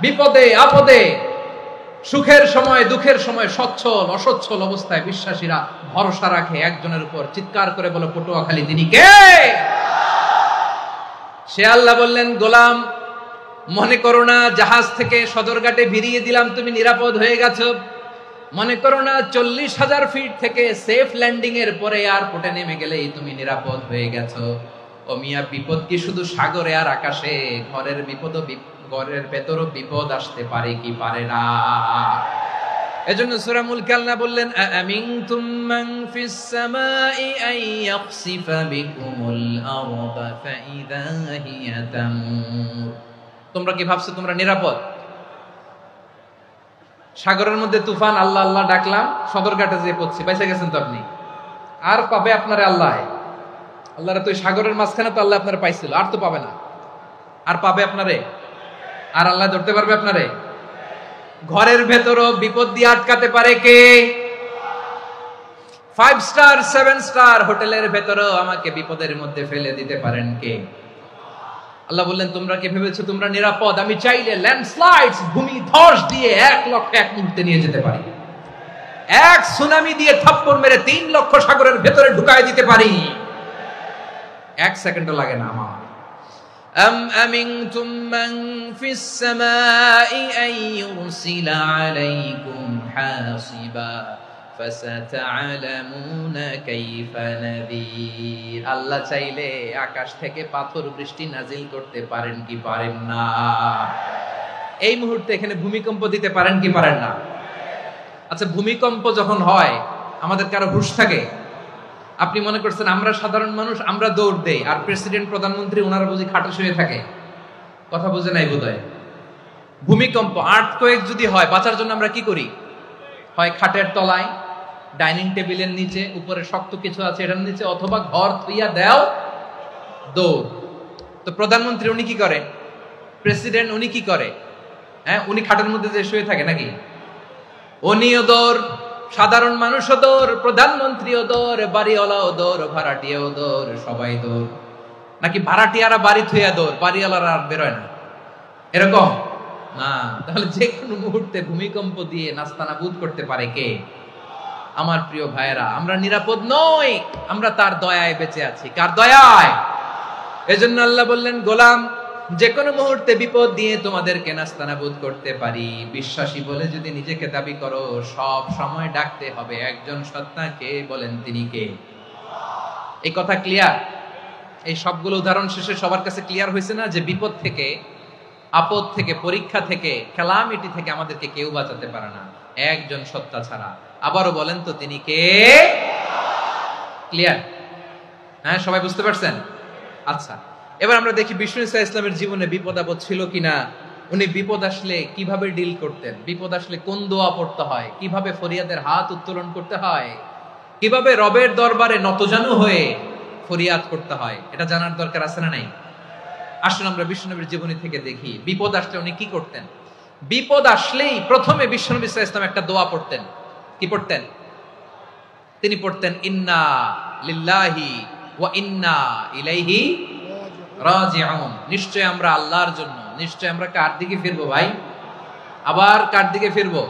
বিপদে আপদে, সুখের সময় দুঃখের সময়, সচ্ছল অসচ্ছল অবস্থায় বিশ্বাসীরা ভরসা রাখে একজনের উপর। চিৎকার করে বলো, পটুয়াখালী তিনি কে? সে আল্লাহ বললেন, গোলাম মনে করো না জাহাজ থেকে সদরঘাটে ভিড়িয়ে দিলাম, তুমি নিরাপদ হয়ে গেছো। মনে করো না 40,000 ফিট থেকে সেফ ল্যান্ডিং এর পরে এয়ারপোর্টে নেমে গেলেই তুমি নিরাপদ হয়ে গেছো। ও মিয়া, বিপদ কি শুধু সাগরে আর আকাশে? ঘরের ঘরের ভেতরও বিপদ আসতে পারে কি পারে না? এজন্য সূরা মুলক আল্লাহ বললেন, আমিনতুম মান ফিস সামাই আন ইয়াখসিফা বিকুমুল আরদা ফাইযা হিয়া তামুর। তোমরা কি ভাবছো তোমরা নিরাপদ? সাগরের মধ্যে তুফান, আল্লাহ আল্লাহ ডাকলাম, সদরঘাটে যেয়ে পড়ছি, বেঁচে গেছেন তো আপনি। আর পাবে আপনারে আল্লাহ? আল্লাহরে তো সাগরের মাঝখানে তো আল্লাহ আপনারে পাইছিল, আর তো পাবে না। আর পাবে আপনারে? আর আল্লাহ ধরতে পারবে আপনারে? ঘরের ভেতরও বিপদ দিয়ে আটকাতে পারে কে? 5 স্টার 7 স্টার হোটেলের ভেতরও আমাকে বিপদের মধ্যে ফেলে দিতে পারেন কে? আল্লাহ বললেন, তোমরা কি ভেবেছো তোমরা নিরাপদ? আমি চাইলে ল্যান্ডস্লাইডস, ভূমি ধস দিয়ে 1 লক্ষ 1 মুহূর্তে নিয়ে যেতে পারি। এক সুনামি দিয়ে থাপ্পড় মেরে 3 লক্ষ সাগরের ভেতরে ঢুকায় দিতে পারি। 1 সেকেন্ডও লাগে না আমার। أم أمنتم من في السماء أن يرسل عليكم حاصبا فستعلمون كيف نذير। আল্লাহ চাইলে আকাশ থেকে পাথর বৃষ্টি নাজিল করতে পারেন কি পারেন না? এই মুহূর্তে এখানে ভূমিকম্প দিতে পারেন কি পারেন না? আচ্ছা, ভূমিকম্প যখন হয় আমাদের কারো হুঁশ থাকে? আপনি মনে করছেন আমরা সাধারণ মানুষ, আমরা দৌড় দেই, আর প্রেসিডেন্ট প্রধানমন্ত্রী ওনারা বুঝি খাটে শুয়ে থাকে? কথা বুঝে নাই বোধহয়। ভূমিকম্প, আর্থকোয়েক যদি হয়, বাঁচার জন্য আমরা কি করি? হয় খাটের তলায়, ডাইনিং টেবিলের নিচে, উপরে শক্ত কিছু আছে এটার নিচে, অথবা ঘর থুইয়া দেও দৌড়। তো প্রধানমন্ত্রী উনি কি করে? প্রেসিডেন্ট উনি কি করে? হ্যাঁ, উনি খাটের মধ্যে যে শুয়ে থাকে নাকি? উনিও দৌড়, সাধারণ মানুষও দৌড়, প্রধানমন্ত্রীও দৌড়, বাড়িওয়ালাও দৌড়, ভাড়াটিয়াও দৌড়, সবাই দৌড়। নাকি ভাড়াটিয়ারা বাড়ি থুইয়া দৌড়, বাড়িওয়ালারা আর বেরোয় না? এরকম না। তাহলে যে কোনো মুহূর্তে ভূমিকম্প দিয়ে নাস্তানাবুদ করতে পারে কে? আমার প্রিয় ভাইয়েরা, আমরা নিরাপদ নই, আমরা তার দয়ায় বেঁচে আছি। কার দয়ায়? এজন্য আল্লাহ বললেন, গোলাম, যে কোনো মুহূর্তে বিপদ দিয়ে তোমাদেরকে নাস্তানাবুদ করতে পারি। বিশ্বাসী বলে যদি নিজেকে দাবি করো, সব সময় ডাকতে হবে একজন সত্তাকে। বলেন তিনি কে? এই কথা ক্লিয়ার? এই সবগুলো উদাহরণ শেষে সবার কাছে ক্লিয়ার হয়েছে না যে বিপদ থেকে, আপদ থেকে, পরীক্ষা থেকে, ক্যালামিটি থেকে আমাদেরকে কেউ বাঁচাতে পারে না একজন সত্তা ছাড়া। আবারও বলেন তো তিনি কে? ক্লিয়ার? হ্যাঁ, সবাই বুঝতে পারছেন? আচ্ছা, এবার আমরা দেখি বিষ্ণু ইসা ইসলামের জীবনে বিপদ আপদ ছিল কিনা। উনি বিপদ আসলে কিভাবে ডিল করতেন, বিপদ আসলে কোন দোয়া পড়তে হয়, কিভাবে ফরিয়াদের হাত উত্তোলন করতে হয়, কিভাবে রবের দরবারে নতজানু হয়ে ফরিয়াদ করতে হয়, এটা জানার দরকার আছে না নাই? আসুন আমরা বিশ্বনবীর জীবনী থেকে দেখি বিপদ আসলে উনি কি করতেন। বিপদ আসলেই প্রথমে বিশ্বনবী সাল্লাল্লাহু আলাইহি ওয়াসাল্লাম একটা দোয়া পড়তেন। কি পড়তেন? তিনি পড়তেন, ইন্না লিল্লাহি ওয়া ইন্না ইলাইহি রাজিউন। নিশ্চয় আমরা আল্লাহর জন্য, নিশ্চয় আমরা কার দিকে ফিরবো ভাই? আবার কার দিকে ফিরবো?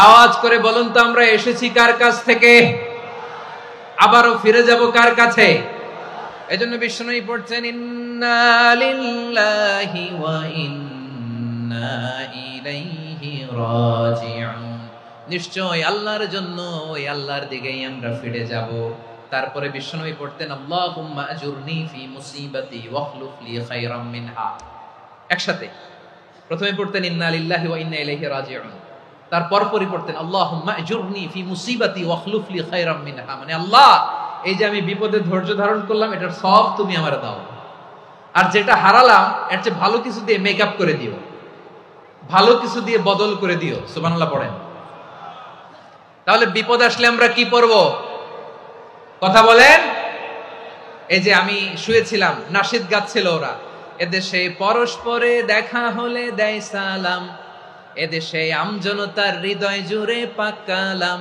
আওয়াজ করে বলুন তো, আমরা এসেছি কার কাছ থেকে, আবারও ফিরে যাব কার কাছে? এজন্য বিষ্ণু পড়ছেন, ইন্না লিল্লাহি ওয়া ইন্না ইলাইহি রাজিউন। নিশ্চয় আল্লাহর জন্য, ওই আল্লাহর দিকেই আমরা ফিরে যাব। তারপরে বিশ্বনবী পড়তেন, আল্লাহুম্মা আজুরনি ফি মুসিবাতি ওয়াখলুফ লি খায়রাম মিনহা। একসাথে প্রথমে পড়তেন ইন্না লিল্লাহি ওয়া ইন্না ইলাইহি রাজিউন, তারপর পরে পড়তেন আল্লাহুম্মা আজুরনি ফি মুসিবাতি ওয়াখলুফ লি খায়রাম মিনহা। মানে আল্লাহ, এই যে আমি বিপদে ধৈর্য ধারণ করলাম, এটার সব তুমি আমারে দাও, আর যেটা হারালাম এর চেয়ে ভালো কিছু দিয়ে মেকআপ করে দিও, ভালো কিছু দিয়ে বদল করে দিও। সুবহানাল্লাহ পড়েন। তাহলে বিপদ আসলে আমরা কি পড়ব? কথা বলেন। এই যে আমি শুয়েছিলাম, নাশিদ গাচ্ছিল ওরা, এদেশে পরস্পরে দেখা হলে দেয় সালাম, এদেশে আমজনতার হৃদয় জুড়ে পাক কালাম,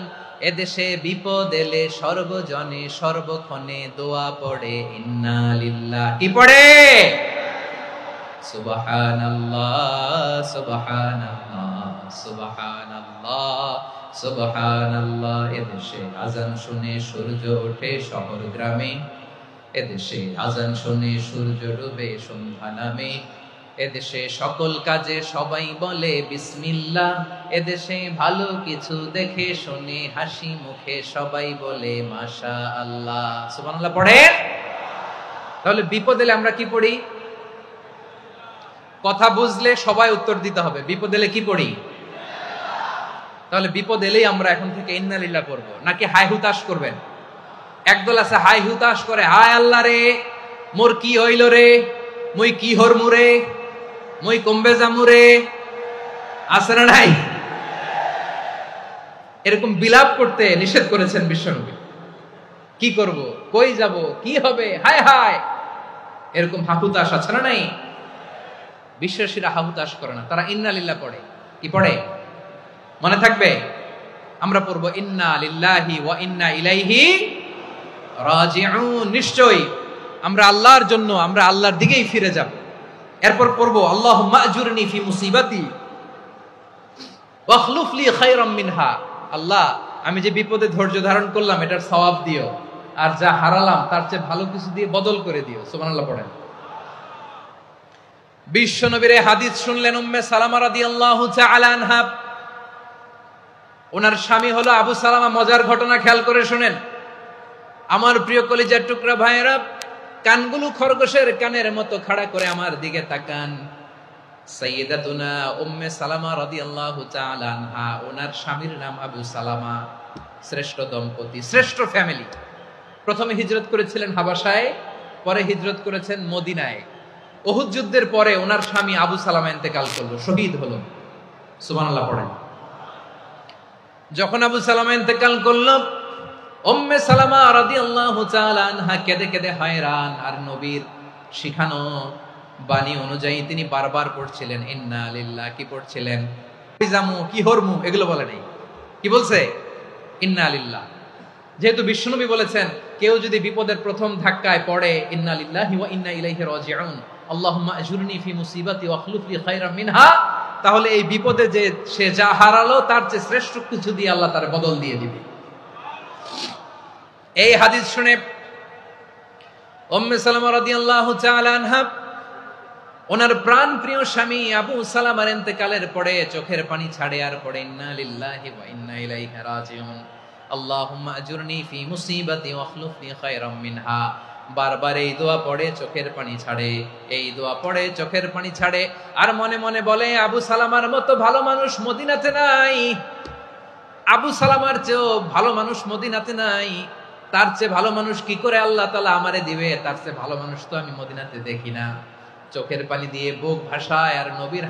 এদেশে বিপদ এলে সর্বজনে সর্বক্ষণে দোয়া পড়ে ইন্না লিল্লাহ। কি পড়ে? সুবহানাল্লাহ সুবহানাল্লাহ সুবহানাল্লাহ সুবহানাল্লাহ। এদেশে আজান শুনে সূর্য ওঠে শহর গ্রামে, এদেশে আজান শুনে সূর্য ডুবে সন্ধ্যা নামে, এদেশে সকল কাজে সবাই বলে বিসমিল্লাহ, এদেশে ভালো কিছু দেখে শুনে হাসি মুখে সবাই বলে মাশাআল্লাহ। সুবহানাল্লাহ পড়েন। তাহলে বিপদ এলে আমরা কি পড়ি? কথা বুঝলে সবাই উত্তর দিতে হবে, বিপদ এলে কি পড়ি? তাহলে বিপদ এলেই আমরা এখন থেকে ইন্না লিল্লাহ পড়বো, নাকি হাই হুতাশ করবেন? একদল আছে হাই হুতাশ করে, হায় আল্লাহ রে, মোর কি হইল রে, মুই কি হরমু রে, মুই কমবে জামু রে, আছে না নাই? এরকম বিলাপ করতে নিষেধ করেছেন বিশ্বনবী। কি করব, কই যাব, কি হবে, হায় হায়, এরকম হাহুতাশ আছে না নাই? বিশ্বাসীরা হাহুতাশ করে না, তারা ইন্না লিল্লাহ পড়ে। কি পড়ে? মনে থাকবে? আমরা পড়বো ইন্না লিল্লাহি ওয়া ইন্না ইলাইহি রাজিউন। নিশ্চয়ই আমরা আল্লাহর জন্য, আমরা আল্লাহর দিকেই ফিরে যাব। এরপর পড়বো আল্লাহুম্মা আজুরনি ফি মুসিবাতি ওয়াখলুফ লি খায়রাম মিনহা। আল্লাহ, আমি যে বিপদে ধৈর্য ধারণ করলাম এটার সওয়াব দিও, আর যা হারালাম তার চেয়ে ভালো কিছু দিয়ে বদল করে দিও। সুবহানাল্লাহ পড়েন। বিশ্বনবীর হাদিস শুনলেন উম্মে সালামা রাদিয়াল্লাহু তাআলা আনহা। ওনার স্বামী হলো আবু সালামা। মজার ঘটনা খেয়াল করে শুনেন আমার প্রিয় কলিজার টুকরা ভাইয়েরা। কানগুলো খরগোশের কানের মতো খাড়া করে আমার দিকে তাকান। সাইয়্যিদাতুনা উম্মে সালামা রাদিয়াল্লাহু তাআলা আনহা, ওনার স্বামীর নাম আবু সালামা। শ্রেষ্ঠ দম্পতি, শ্রেষ্ঠ ফ্যামিলি। প্রথমে হিজরত করেছিলেন হাবাসায়, পরে হিজরত করেছেন মদিনায়। উহুদ যুদ্ধের পরে ওনার স্বামী আবু সালামা ইন্তেকাল করলো, শহীদ হলো। সুবহানাল্লাহ পড়েন। যখন আবু সালামা ইন্তেকাল করলো, উম্মে সালামা রাদিয়াল্লাহু তাআলা আনহা কেঁদে কেঁদে হয়রান। আর নবীর শিখানো বাণী অনুযায়ী তিনি বারবার পড়ছিলেন ইন্না লিল্লাহি, কি পড়ছিলেন? জামু কি হরমু এগুলো বলে নাই, কি বলছে? ইন্না লিল্লাহ। যেহেতু বিশ্বনবী বলেছেন কেউ যদি বিপদের প্রথম ধাক্কায় পড়ে ইন্না লিল্লাহি ওয়া ইন্না ইলাইহি রাজিউন, আল্লাহুম্মা আজুরনি ফি মুসিবাতি ওয়া আখলুফ লি খায়রাম মিনহা, তাহলে এই বিপদে যে সে যা হারালো তার চেয়ে শ্রেষ্ঠ কিছু দিয়ে আল্লাহ তার বদল দিয়ে দিবে। এই হাদিস শুনে উম্মে সালামা রাদিয়াল্লাহু তাআলা আনহা ওনার প্রাণ প্রিয় স্বামী আবু সালামার ইন্তেকালের পরে চোখের পানি ছাড়ে আর পড়ে ইন্না লিল্লাহি ওয়া ইন্না ইলাইহি রাজিউন, আল্লাহুম্মা আজুরনি ফি মুসিবাতি ওয়া আখলুফ লি খায়রাম মিনহা। বারবার এই দোয়া পড়ে চোখের পানি ছাড়ে, এই দোয়া পড়ে চোখের পানি ছাড়ে, আর মনে মনে বলে আবু সালামার মতো ভালো মানুষ মদিনাতে নাই, আবু সালামার চেয়েও ভালো মানুষ মদিনাতে নাই, তার চেয়ে ভালো মানুষ কি করে আল্লাহ তাআলা আমারে দিবে, তার চেয়ে ভালো মানুষ তো আমি মদিনাতে দেখি না। চোখের পানি দিয়ে বুক ভাসায় আর নবীর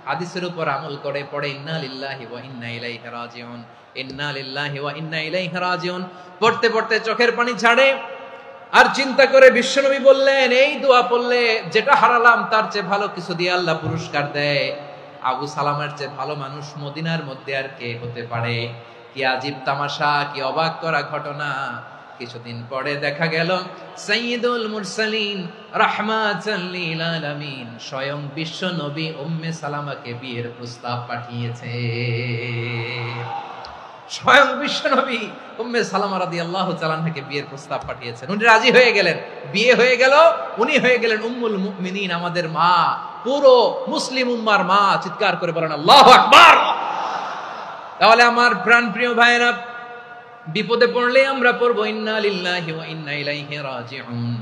হাদিসের উপর আমল করে পড়ে ইন্না লিল্লাহি ওয়া ইন্না ইলাইহি রাজিউন, ইন্না লিল্লাহি ওয়া ইন্না ইলাইহি রাজিউন। পড়তে পড়তে চোখের পানি ছাড়ে আর চিন্তা করে বিশ্বনবী বললেন এই দোয়া পড়লে যেটা হারালাম তার চেয়ে ভালো কিছু দিয়ে আল্লাহ পুরস্কার দেয়। আবু সালামার চেয়ে ভালো মানুষ মদিনার মধ্যে আর কে হতে পারে? কি আজীব তামাশা, কি অবাক করা ঘটনা। কিছুদিন পরে দেখা গেল সাইয়্যিদুল মুরসালিন রাহমাতাল লিল আলামিন স্বয়ং বিশ্ব নবী উম্মে সালামাকে বিয়ের প্রস্তাব পাঠিয়েছে। স্বয়ং বিশ্ব নবী উম্মে সালামা রাদিয়াল্লাহু তাআলা আনহাকে বিয়ের প্রস্তাব পাঠিয়েছেন। উনি রাজি হয়ে গেলেন, বিয়ে হয়ে গেল, উনি হয়ে গেলেন উম্মুল মুমিনিন, আমাদের মা, পুরো মুসলিম উম্মার মা। চিৎকার করে বলেন আল্লাহু আকবার। তাহলে আমার প্রাণ প্রিয় ভাইরা, বিপদে পড়লে আমরা পড়বো ইন্না লিল্লাহি ওয়া ইন্না ইলাইহি রাজিউন,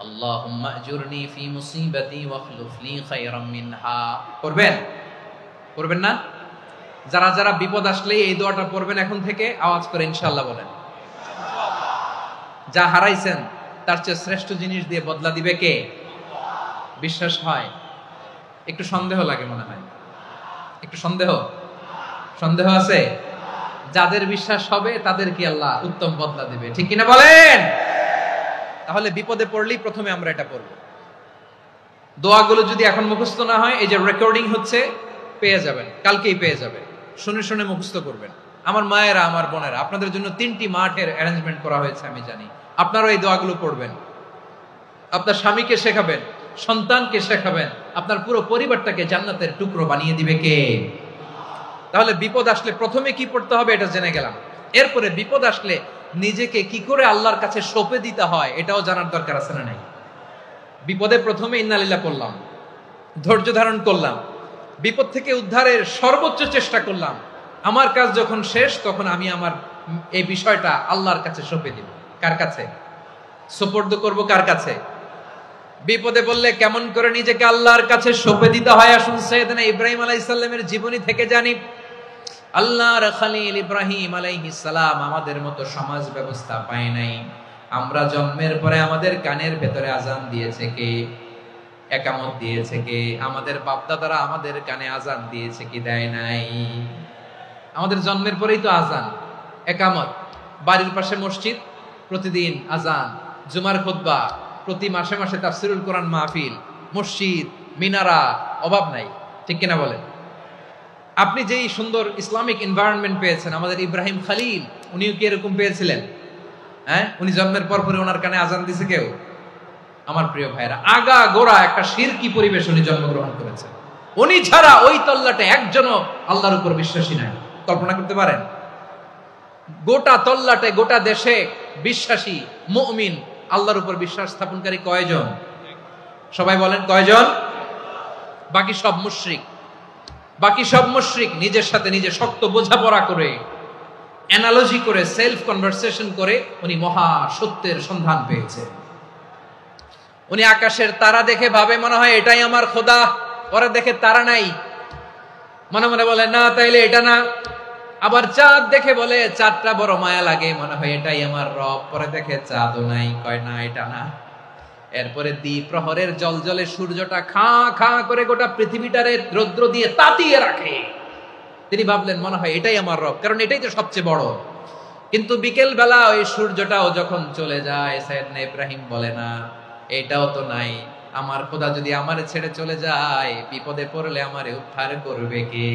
আল্লাহুম্মা আজুরনি ফি মুসিবাতি ওয়া আখলুফ লি খায়রাম মিনহা। পড়বেন? পড়বেন না? যারা যারা বিপদ আসলে এই দোয়াটা পড়বেন এখন থেকে আওয়াজ করে ইনশাআল্লাহ বলেন। যা হারাইছেন তার চেয়ে শ্রেষ্ঠ জিনিস দিয়ে বদলা দিবে কে? বিশ্বাস হয়? একটু সন্দেহ লাগে মনে হয়, একটু সন্দেহ আছে? যাদের বিশ্বাস হবে তাদের কি আল্লাহ উত্তম বদলা দিবে, ঠিক কিনা বলেন? তাহলে বিপদে পড়লেই প্রথমে আমরা এটা পড়ব। দোয়াগুলো যদি এখন মুখস্থ না হয়, এই যে রেকর্ডিং হচ্ছে পেয়ে যাবেন, কালকেই পেয়ে যাবেন, শুনে শুনে মুখস্থ করবেন। আমার মায়েরা, আমার বোনেরা, আপনাদের জন্য 3টি মাঠের অ্যারেঞ্জমেন্ট করা হয়েছে, আমি জানি। আপনারাও এই দোয়াগুলো পড়বেন, আপনার স্বামীকে শেখাবেন, সন্তানকে শেখাবেন, আপনার পুরো পরিবারটাকে জান্নাতের টুকরো বানিয়ে দিবে কে? তাহলে বিপদ আসলে প্রথমে কি পড়তে হবে এটা জেনে গেলাম। এরপরে বিপদ আসলে নিজেকে কি করে আল্লাহর কাছে সঁপে দিতে হয় এটাও জানার দরকার আছে না নাই? বিপদে প্রথমে ইন্না লিল্লাহ করলাম, ধৈর্য ধারণ করলাম, বিপদ থেকে উদ্ধারের সর্বোচ্চ চেষ্টা করলাম। আমার কাজ যখন শেষ তখন আমি আমার এই বিষয়টা আল্লাহর কাছে সঁপে দিব। কার কাছে সুপর্দ করব? কার কাছে? বিপদে বললে কেমন করে নিজেকে আল্লাহর কাছে সঁপে দিতে হয় আসুন সাইয়েদনা ইব্রাহিম আলাইহিস সালামের জীবনী থেকে জানি। আল্লাহর খলিল ইব্রাহিম আলাইহিস সালাম আমাদের মতো সমাজ ব্যবস্থা পায় নাই। আমরা জন্মের পরে আমাদের কানের ভেতরে আজান দিয়েছে কে? একামত দিয়েছে কে? আমাদের বাপদাদারা আমাদের কানে আজান দিয়েছে কি দেয় নাই? আমাদের জন্মের পরেই তো আজান, একামত, বাড়ির পাশে মসজিদ, প্রতিদিন আজান, জুমার খুতবা, প্রতি মাসে মাসে তাফসীরুল কোরআন মাহফিল, মসজিদ, মিনারা, অভাব নাই, ঠিক কিনা বলেন? আপনি যেই সুন্দর ইসলামিক এনভায়রনমেন্ট পেয়েছেন, আমাদের ইব্রাহিম খলিল উনিও কি এরকম পেয়েছিলেন? হ্যাঁ, উনি জন্মের পর পরে ওনার কানে আজান দিছে কেউ? আমার প্রিয় ভাইরা, আগা গোড়া একটা শিরকি পরিবেশ উনি জন্মগ্রহণ করেছেন। উনি ছাড়া ওই তল্লাটে একজনও আল্লাহর উপর বিশ্বাসী নাই। কল্পনা করতে পারেন? গোটা তল্লাটে, গোটা দেশে বিশ্বাসী মুমিন, আল্লাহর উপর বিশ্বাস স্থাপনকারী কয়জন? সবাই বলেন কয়জন? বাকি সব মুশরিক। বাকি সব মুশরিক নিজের সাথে নিজে শক্ত বোঝাপড়া করে, অ্যানালজি করে, সেলফ কনভারসেশন করে উনি মহা সত্যের সন্ধান পেয়েছে। উনি আকাশের তারা দেখে ভাবে মনে হয় এটাই আমার খোদা, ওরা দেখে তারা নাই, মনে মনে বলে না তাইলে এটা না, আবার চাঁদ দেখে বলে চাঁদটা বড় মায়া লাগে, মনে হয় এটাই আমার রব। পরে দেখে চাঁদও নাই, কয় না এটা না। এরপরে দ্বিপ্রহরের জলজলে সূর্যটা খাঁ খাঁ করে গোটা পৃথিবীটারে রৌদ্র দিয়ে তাতিয়ে রাখে। তিনি ভাবলেন মনে হয় এটাই আমার রব, কারণ এটাই তো সবচেয়ে বড়। কিন্তু বিকেল বেলা ওই সূর্যটাও যখন চলে যায়, সাইয়েদনা ইব্রাহিম বলে না এটাও তো নাই, আমার খোদা যদি আমারে ছেড়ে চলে যায়, বিপদে পড়লে আমারে উদ্ধার করবে কে?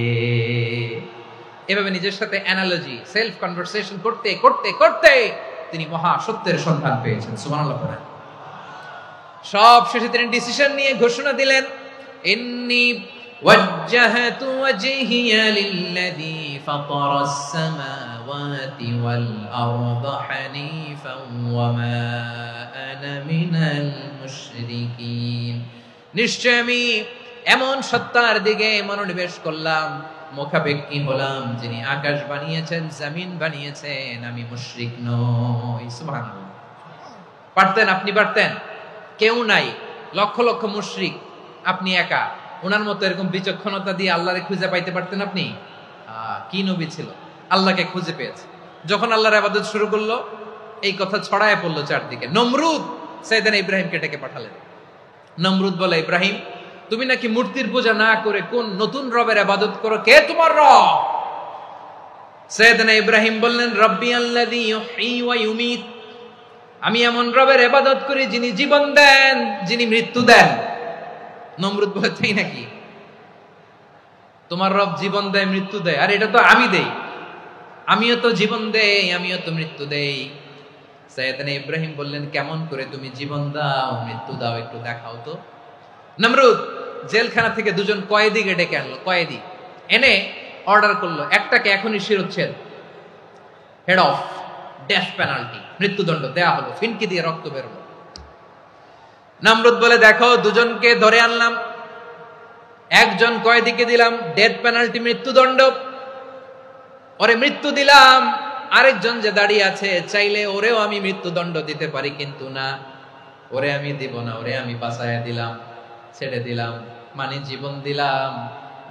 এভাবে নিজের সাথে অ্যানালজি, সেলফ কনভারসেশন করতে করতে করতে তিনি মহা সত্যের সন্ধান পেয়েছেন। সুবহানাল্লাহ পড়েন। সব শেষে তিনি ডিসিশন নিয়ে ঘোষণা দিলেন, ইন্নী ওয়াজ্জাহাতু ওয়াজহিয়া লিল্লাযী ফাতারাস সামাওয়াতি ওয়াল আরদা হানিফান ওয়া মা আনা মিনাল মুশরিকিন। নিশ্চয় আমি এমন সত্তার দিকে মনোনিবেশ করলাম, মুখাপেক্ষী হলাম, যিনি আকাশ বানিয়েছেন, জমিন বানিয়েছেন, আমি মুশরিক নই। সুবহানাল্লাহ। পারতেন, আপনি পারতেন? কেউ নাই, লক্ষ লক্ষ মুশরিক, আপনি একা। ওনার মতো এরকম বিচক্ষণতা দিয়ে আল্লাহরে খুঁজে পাইতে পারতেন আপনি? কি নবী ছিল, আল্লাহকে খুঁজে পেয়েছে। যখন আল্লাহর ইবাদত শুরু করলো, এই কথা ছড়ায় পড়লো চারদিকে। নমরুদ সাইয়েদনা ইব্রাহিমকে ডেকে পাঠালেন। নমরুদ বলে, ইব্রাহিম তুমি নাকি মূর্তির পূজা না করে কোন নতুন রবের ইবাদত করো, কে তোমার রব? সাইয়েদনা ইব্রাহিম বললেন, রব্বি আল্লাযী ইউহয়ী ওয়া ইউমীত, আমি এমন রবের ইবাদত করি যিনি জীবন দেন, যিনি মৃত্যু দেন। নমরুদ বলে, তাই নাকি? তোমার রব জীবন দেয়, মৃত্যু দেয়, আর এটা তো আমি দেই। আমিও তো জীবন দেই, আমিও তো মৃত্যু দেই। সাইয়েদনা ইব্রাহিম বললেন, কেমন করে তুমি জীবন দাও, মৃত্যু দাও, একটু দেখাও তো। নমরুদ জেলখানা থেকে দুজন কয়েদিকে ডেকে আনলো। কয়েদি এনে অর্ডার করলো, একটাকে এখনই শিরোচ্ছেদ, হেড অফ, ডেথ পেনাল্টি, মৃত্যুদণ্ড দেয়া হলো। ফিনকি দিয়ে রক্ত বেরোলো। নমরুদ বলে, দেখো দুজনকে ধরে আনলাম, একজন কয়েদিকে দিলাম ডেথ পেনাল্টি, মৃত্যুদণ্ড, ওরে মৃত্যু দিলাম। আরেকজন যে দাঁড়িয়ে আছে, চাইলে ওরেও আমি মৃত্যুদণ্ড দিতে পারি, কিন্তু না, ওরে আমি দিব না, ওরে আমি বাঁচায়া দিলাম, ছেড়ে দিলাম, মানে জীবন দিলাম।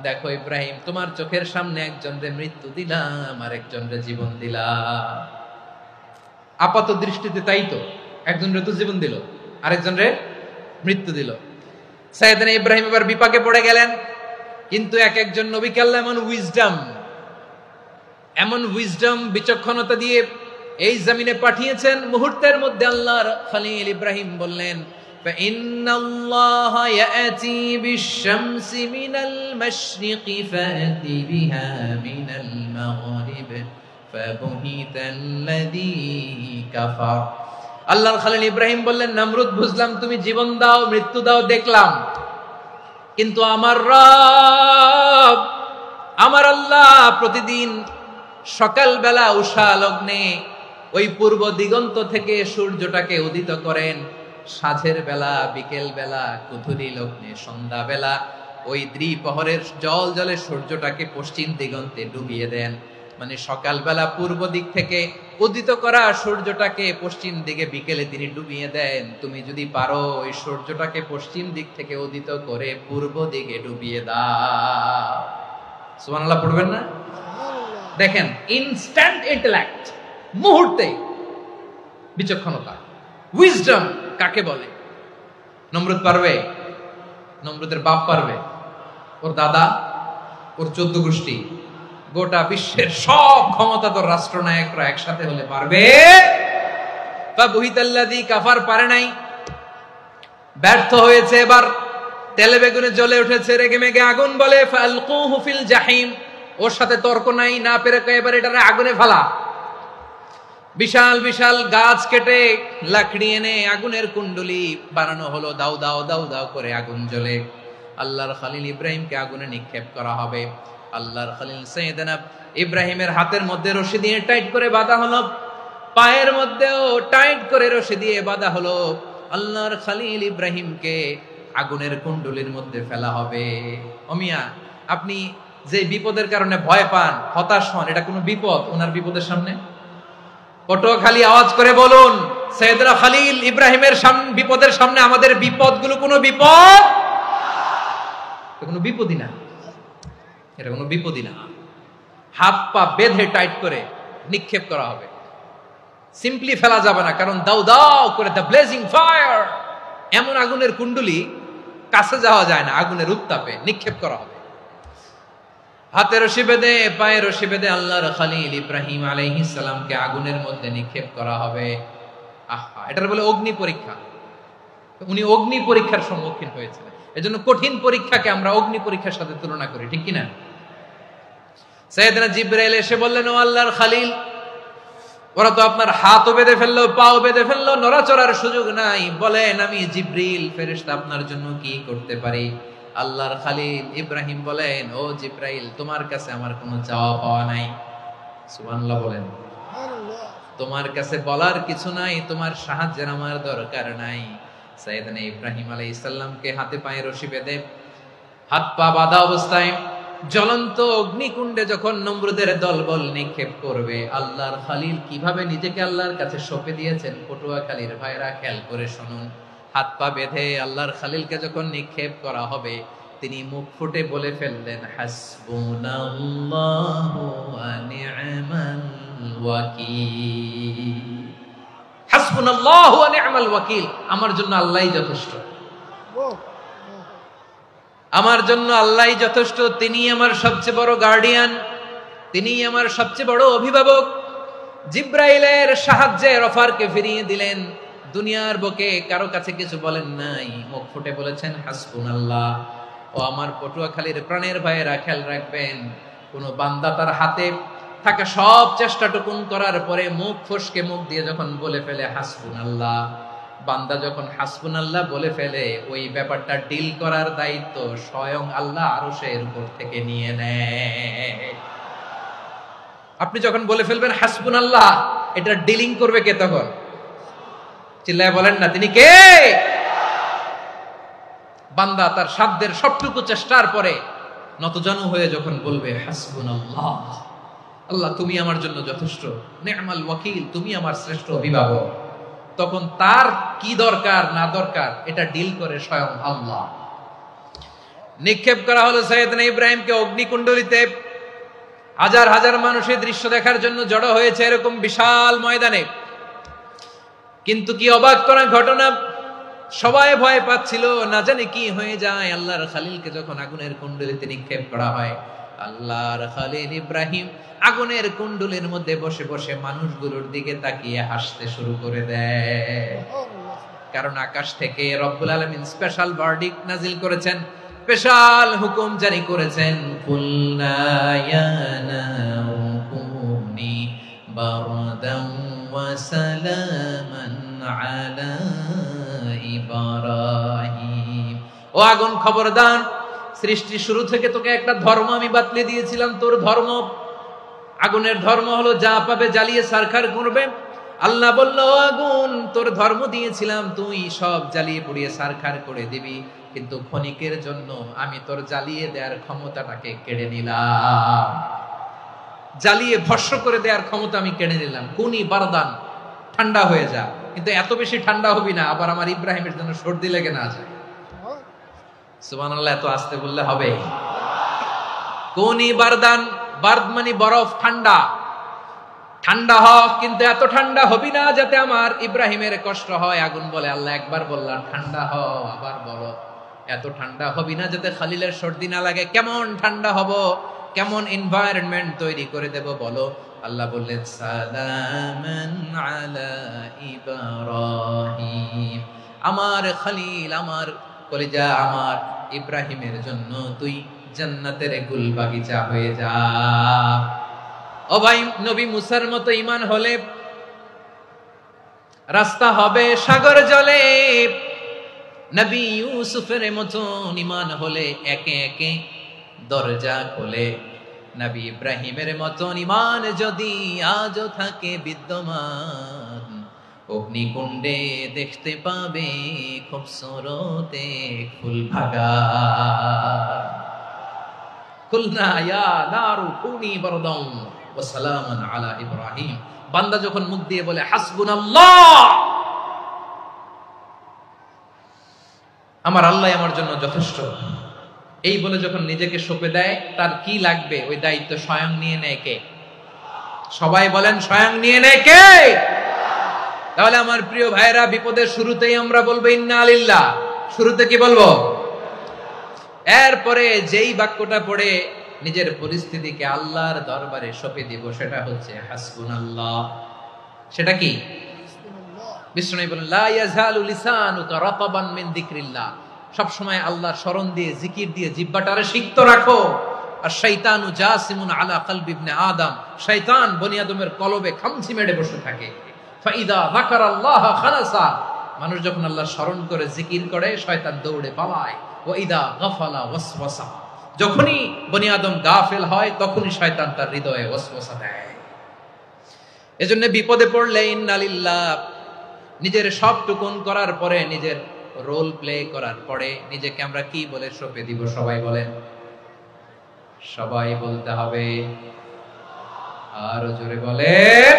দেখো ইব্রাহিম, তোমার চোখের সামনে একজন রে মৃত্যু দিলাম, আর একজন রে জীবন দিলাম। আপাত দৃষ্টিতে তাই তো, একজন রে তো জীবন দিল, আরেকজন রে মৃত্যু দিল। সাইয়েদনা ইব্রাহিম এবার বিপাকে পড়ে গেলেন। কিন্তু এক একজন নবীকে আল্লাহ এমন উইজডম বিচক্ষণতা দিয়ে এই জমিনে পাঠিয়েছেন, মুহূর্তের মধ্যে আল্লাহর খলিল ইব্রাহিম বললেন, ফাইন্নাল্লাহা ইয়াতি বিশ-শামসি মিনাল মাশরিকি ফাতি বিহা মিনাল মাগরিব ফাবুহিতাল্লাযী কাফার। আল্লাহর খলিল ইব্রাহিম বললেন, নমরুদ বুঝলাম তুমি জীবন দাও, মৃত্যু দাও, দেখলাম, কিন্তু আমার রব, আমার আল্লাহ প্রতিদিন সকালবেলা উষা লগ্নে ওই পূর্ব দিগন্ত থেকে সূর্যটাকে উদিত করেন, সাঁঝের বেলা, বিকেল বেলা, কুথুরি লগ্নে, সন্ধ্যা বেলা ওই দ্বিপ্রহরের জল জলে সূর্যটাকে পশ্চিম দিগন্তে ডুবিয়ে দেন। মানে সকালবেলা পূর্ব দিক থেকে উদিত করা সূর্যটাকে পশ্চিম দিকে বিকেলে তিনি ডুবিয়ে দেন। তুমি যদি পারো ওই সূর্যটাকে পশ্চিম দিক থেকে উদিত করে পূর্ব দিকে ডুবিয়ে দাও। সুবহানাল্লাহ পড়বেন না? দেখেন, ইনস্ট্যান্ট ইন্টেলেক্ট, মুহূর্তে বিচক্ষণতা, উইজডম কাকে বলে? নমরুদ পারবে? নমরুদের বাপ পারবে? ওর দাদা, ওর 14 গোষ্ঠী, গোটা বিশ্বের সব ক্ষমতাধর রাষ্ট্রনায়করা একসাথে হলে পারবে? ফাবুহিতাল্লাযী কাফার পারে নাই, ব্যর্থ হয়েছে। এবার তেলে বেগুনে জ্বলে উঠেছে, রেগে মেগে আগুন বলে, ফালকুহু ফিল জাহিম। ওর সাথে তর্ক নাই, না পেরে এবার এটারে আগুনে ফেলা। বিশাল বিশাল গাছ কেটে লাকড়ি এনে আগুনের কুণ্ডলি বানানো হলো, দাও দাও দাও দাও করে আগুন জ্বলে। আল্লাহর খলিল ইব্রাহিমকে আগুনে নিক্ষেপ করা হবে। আল্লাহর খলিল সাইয়েদনা ইব্রাহিমের হাতের মধ্যে রশি দিয়ে টাইট করে বাঁধা হলো, পায়ের মধ্যেও টাইট করে রশি দিয়ে বাঁধা হলো। আল্লাহর খলিল ইব্রাহিমকে আগুনের কুণ্ডলির মধ্যে ফেলা হবে। ওমিয়া, আপনি যে বিপদের কারণে ভয় পান, হতাশ হন, এটা কোনো বিপদ ওনার বিপদের সামনে? পটুয়াখালী আওয়াজ করে বলুন, সাইয়েদনা খলিল ইব্রাহিমের বিপদের সামনে আমাদের বিপদগুলো কোনো বিপদ? কোনো বিপদই না, এটা কোনো বিপদই না। হাত পা বেঁধে টাইট করে নিক্ষেপ করা হবে। সিম্পলি ফেলা যাবে না, কারণ দাও দাও করে দ্য ব্লেজিং ফায়ার, এমন আগুনের কুণ্ডুলি কাছে যাওয়া যায় না, আগুনের উত্তাপে নিক্ষেপ করা হবে। হাতে রশি বেঁধে পায়ে রশি বেঁধে আল্লাহর খলিল ইব্রাহিম আলাইহিস সালামকে আগুনের মধ্যে নিক্ষেপ করা হবে। আহা, এটার বলে অগ্নি পরীক্ষা। উনি অগ্নি পরীক্ষার সম্মুখীন হয়েছিলেন। এজন্য কঠিন পরীক্ষাকে আমরা অগ্নি পরীক্ষার সাথে তুলনা করি, ঠিক কিনা? সাইয়েদনা জিবরাইল এসে বললেন, ও আল্লাহর খলিল, ওরা তো আপনার হাতও বেঁধে ফেললো, পাও বেঁধে ফেললো, নড়াচড়ার সুযোগ নাই, বলেন আমি জিবরিল ফেরেশতা আপনার জন্য কি করতে পারি? আল্লাহর খলিল ইব্রাহিম বলেন, ও জিবরাইল, তোমার কাছে আমার কোনো চাওয়া পাওয়া নাই। সুবহানাল্লাহ বলেন। তোমার কাছে বলার কিছু নাই, তোমার সাহায্যের আমার দরকার নাই। সাইয়েদনা ইব্রাহিম আলাইহিস সালামকে হাতে পায়ে রশি বেঁধে হাত পা বাঁধা অবস্থায় জ্বলন্ত অগ্নিকুণ্ডে যখন নমরুদের দলবল নিক্ষেপ করবে, আল্লাহর খলিল কিভাবে নিজেকে আল্লাহর কাছে সঁপে দিয়েছেন, পটুয়াখালীর ভাইরা খেয়াল করে শুনুন। হাত পা বেঁধে আল্লাহর খলিলকে যখন নিক্ষেপ করা হবে, তিনি মুখ ফুটে বলে ফেললেন, হাসবুনাল্লাহু ওয়া নি'মাল ওয়াকিল। হাসবুনাল্লাহু ওয়া নি'মাল ওয়াকিল, আমার জন্য আল্লাহই যথেষ্ট, আমার জন্য আল্লাহই যথেষ্ট। তিনি আমার সবচেয়ে বড় গার্ডিয়ান, তিনি আমার সবচেয়ে বড় অভিভাবক। জিব্রাইলের সাহায্যের অফারকে ফিরিয়ে দিলেন, দুনিয়ার বুকে কারো কাছে কিছু বলেন নাই, মুখ ফুটে বলেছেন হাসবুনাল্লাহ। ও আমার পটুয়াখালীর প্রাণের ভাইয়েরা, খেয়াল রাখবেন, কোন বান্দা তার হাতে থাকা সব চেষ্টাটুকুন করার পরে মুখ ফসকে মুখ দিয়ে যখন বলে ফেলে হাসবুনাল্লাহ, বান্দা যখন হাসবুনাল্লাহ বলে ফেলে, ওই ব্যাপারটা ডিল করার দায়িত্ব স্বয়ং আল্লাহ আরশের উপর থেকে নিয়ে নেয়। আপনি যখন বলে ফেলবেন হাসবুনাল্লাহ, এটা ডিলিং করবে কে তখন? চিল্লায় বলেন না, তিনি কে? বান্দা তার সাধ্যের সবটুকু চেষ্টার পরে নতজানু হয়ে যখন বলবে হাসবুনাল্লাহ, আল্লাহ তুমি আমার জন্য যথেষ্ট, নি'মাল ওয়াকিল, তুমি আমার শ্রেষ্ঠ অভিভাবক, তখন তার কি দরকার না দরকার এটা ডিল করে স্বয়ং আল্লাহ। নিক্ষেপ করা হলো সাইয়েদনা ইব্রাহিমকে অগ্নিকুণ্ডলিতে। হাজার হাজার মানুষের দৃশ্য দেখার জন্য জড়ো হয়েছে এরকম বিশাল ময়দানে। কিন্তু কি অবাক করা ঘটনা, সবাই ভয় পাচ্ছিল, না জানে কি হয়ে যায়। আল্লাহর খলিলকে যখন আগুনের কুণ্ডলিতে নিক্ষেপ করা হয়, আল্লাহর খলিল ইব্রাহিম আগুনের কুণ্ডলীর মধ্যে বসে বসে মানুষগুলোর দিকে তাকিয়ে হাসতে শুরু করে দেয়। কারণ আকাশ থেকে রব্বুল আলামিন স্পেশাল ভার্ডিক্ট নাজিল করেছেন, স্পেশাল হুকুম জারি করেছেন, কুলনা ইয়া নারু কুনি বারদান ওয়া সালামান আলা ইব্রাহিম। ও আগুন, খবরদার, সৃষ্টির শুরু থেকে তোকে একটা ধর্ম আমি বাতলে দিয়েছিলাম, তোর ধর্ম, আগুনের ধর্ম হলো যা পাবে জ্বালিয়ে সারখার করবে। আল্লাহ বলল, আগুন, তোর ধর্ম দিয়েছিলাম, তুই সব জ্বালিয়ে পুড়িয়ে সারখার করে দিবি, কিন্তু ক্ষণিকের জন্য আমি তোর জ্বালিয়ে দেওয়ার ক্ষমতাটাকে কেড়ে নিলাম, জ্বালিয়ে ভস্ম করে দেওয়ার ক্ষমতা আমি কেড়ে নিলাম। কুনি বারদান, ঠান্ডা হয়ে যা, কিন্তু এত বেশি ঠান্ডা হবি না আবার আমার ইব্রাহিমের জন্য সর্দি লেগে না যায়। সুবহানাল্লাহ, এত আস্তে বললে হবে? কুনি বারদান, বার্দ মানে বরফ, ঠান্ডা, ঠান্ডা হ, কিন্তু এত ঠান্ডা হবি না যাতে আমার ইব্রাহিমের কষ্ট হয়। আগুন বলে, আল্লাহ একবার বললাম ঠান্ডা হ, আবার বলো এত ঠান্ডা হবি না যাতে খলিলের সর্দি না লাগে। কেমন ঠান্ডা হব, কেমন এনভায়রনমেন্ট তৈরি করে দেব বলো? আল্লাহ বললেন, সালামান আলা ইব্রাহিম, আমার খলিল, আমার কলিজা, আমার ইব্রাহিমের জন্য তুই জান্নাতের গুল বাগিচা হয়ে যা। ও ভাই, নবী মুসার মতো ঈমান হলে রাস্তা হবে সাগর জলে, নবী ইউসুফের মতো ঈমান হলে একে একে দরজা খোলে। নবী ইব্রাহিমের মতো ঈমান যদি আজও থাকে বিদ্যমান, অগ্নিকুণ্ডে দেখতে পাবে খুবসুরত এক ফুল ভাগা। কুলনা ইয়া নারু কুনি বারদান ওয়া সালামান আলা ইব্রাহিম। বান্দা যখন মুখ দিয়ে বলে হাসবুনাল্লাহ, আমার আল্লাহ আমার জন্য যথেষ্ট, এই বলে যখন নিজেকে সঁপে দেয়, তার কি লাগবে ওই দায়িত্ব স্বয়ং নিয়ে নেয় কে? সবাই বলেন, স্বয়ং নিয়ে নেয় কে? তাহলে আমার প্রিয় ভাইরা, বিপদের শুরুতেই আমরা বলবো ইন্না লিল্লাহ। শুরুতে কি বলবো? এরপরে যেই বাক্যটা পড়ে নিজের পরিস্থিতিকে আল্লাহর দরবারে সঁপে দিব, সেটা হচ্ছে হাসবুনাল্লাহ। সেটা কি? বিষ্ণু বলেন, লা ইয়াজালু লিসানুকা রাতাবান মিন যিকরিল্লাহ। সব সময় আল্লাহর স্মরণ দিয়ে, জিকির দিয়ে জিহ্বাটারে সিক্ত রাখো। আর শয়তানু জাসিমুন আলা কলবি ইবনে আদম, শয়তান বনি আদমের কলবে খামচি মেরে বসে থাকে। ফাইদা যাকারাল্লাহ খালাসা, মানুষ যখন আল্লাহর স্মরণ করে, জিকির করে, শয়তান দৌড়ে পালায়। ওয়া ইদা গাফালা ওয়াসওয়াসা, যখনই বনি আদম গাফেল হয়, তখনই শয়তান তার হৃদয়ে ওয়াসওয়াসা দেয়। এজন্য বিপদে পড়লে ইন্না লিল্লাহ, নিজের সবটুকুন করার পরে, নিজের রোল প্লে করার পরে নিজেকে আমরা কি বলে সঁপে দিব? সবাই বলেন, সবাই বলতে হবে। আরো জোরে বলেন,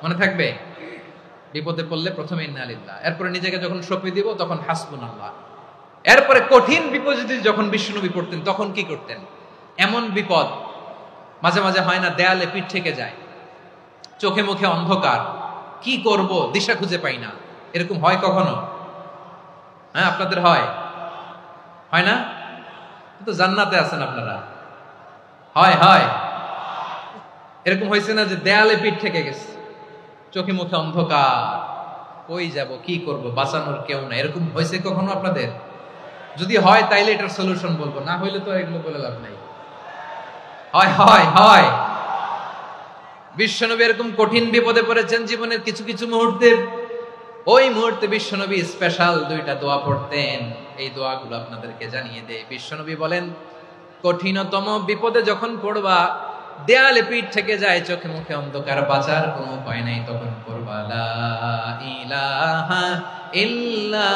মনে থাকবে? বিপদে পড়লে প্রথমে ইন্না লিল্লাহ, এরপরে নিজেকে যখন সঁপে দিব তখন হাসবুনাল্লাহ। এরপরে কঠিন বিপদ যদি যখন বিশ্বনবী পড়তেন, তখন কি করতেন? এমন বিপদ মাঝে মাঝে হয় না, দেয়ালে পিঠ থেকে যায়, চোখে মুখে অন্ধকার, কি করব দিশা খুঁজে পাই না, এরকম হয় কখনো? হ্যাঁ, আপনাদের হয়? হয় না? তো জান্নাতে আছেন আপনারা। হয় হয় এরকম হয়েছে না যে দেয়ালে পিঠ থেকে গেছে, চোখে মুখে অন্ধকার, কই যাব, কি করব, বাঁচানোর কেউ না, এরকম হয়েছে কখনো আপনাদের? যদি হয় তাইলে এটার সলিউশন বলবো, না হইলে তো এগুলো বলে লাভ নাই। হয় হয় হয় বিশ্বনবী এরকম কঠিন বিপদে পড়েছেন জীবনের কিছু কিছু মুহূর্তে। ওই মুহূর্তে বিশ্বনবী স্পেশাল দুইটা দোয়া পড়তেন। এই দোয়াগুলো আপনাদেরকে জানিয়ে দেয়। বিশ্বনবী বলেন, কঠিনতম বিপদে যখন পড়বা, দেয়ালে পিঠ থেকে যায়, চোখে মুখে অন্ধকার, বাঁচার কোনো উপায় নাই, তখন পড়বা লা ইলাহা ইল্লা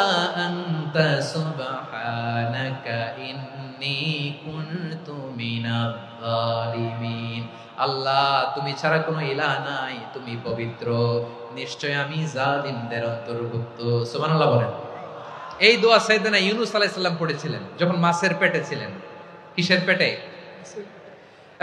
আনতা সুবহানাকা ইন্নী কুনতু মিনাজ জালিমিন। আল্লাহ, তুমি ছাড়া কোনো ইলাহ নাই, তুমি পবিত্র, নিশ্চয় আমি জালিমদের অন্তর্ভুক্ত। সুবহানাল্লাহ বলেন। এই দোয়া সাইয়েদনা ইউনূস আলাইহিস সালাম পড়েছিলেন যখন মাছের পেটে ছিলেন। কিসের পেটে?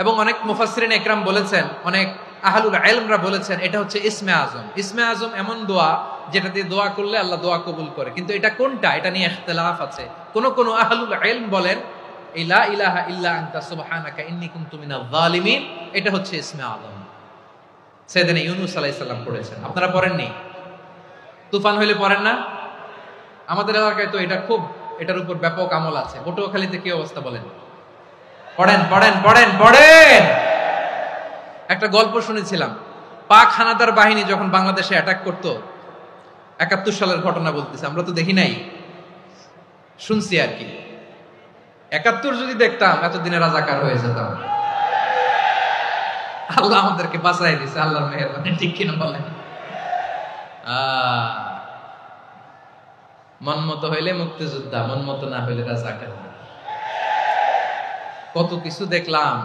এবং অনেক মুফাসসিরিন একরাম বলেছেন, অনেক আহলুল ইলমরা বলেছেন, এটা হচ্ছে ইসমে আজম। ইসমে আজম এমন দোয়া যেটা দিয়ে দোয়া করলে আল্লাহ দোয়া কবুল করে, কিন্তু এটা কোনটা, এটা নিয়ে ইখতিলাফ আছে। কোন কোন আহলুল ইলম বলেন এই লা ইলাহা ইল্লা আনতা সুবহানাকা ইন্নী কুনতু মিনাজ জালিমিন, এটা হচ্ছে ইসমে আজম। সাইয়েদনা ইউনূস আলাইহিস সালাম পড়েছেন। আপনারা পড়েননি? তুফান হইলে পড়েন না? আমাদের এলাকায় তো এটা খুব, এটার উপর ব্যাপক আমল আছে। পটুয়াখালীতে কি অবস্থা বলেন? পড়েন পড়েন পড়েন পড়েন। একটা গল্প শুনেছিলাম, পাক হানাদার বাহিনী যখন বাংলাদেশে অ্যাটাক করতো, ৭১ সালের ঘটনা বলতেছে, আমরা তো দেখি নাই, শুনছি আর কি। ৭১ যদি দেখতাম, এতদিনে রাজাকার হয়ে যেতাম। আল্লাহ আমাদেরকে বাঁচাই দিছে, আল্লাহর মেহেরবানি, ঠিক কিনা বলেন? মন মতো হইলে মুক্তিযোদ্ধা, মন মতো না হইলে রাজাকার। কত কিছু দেখলাম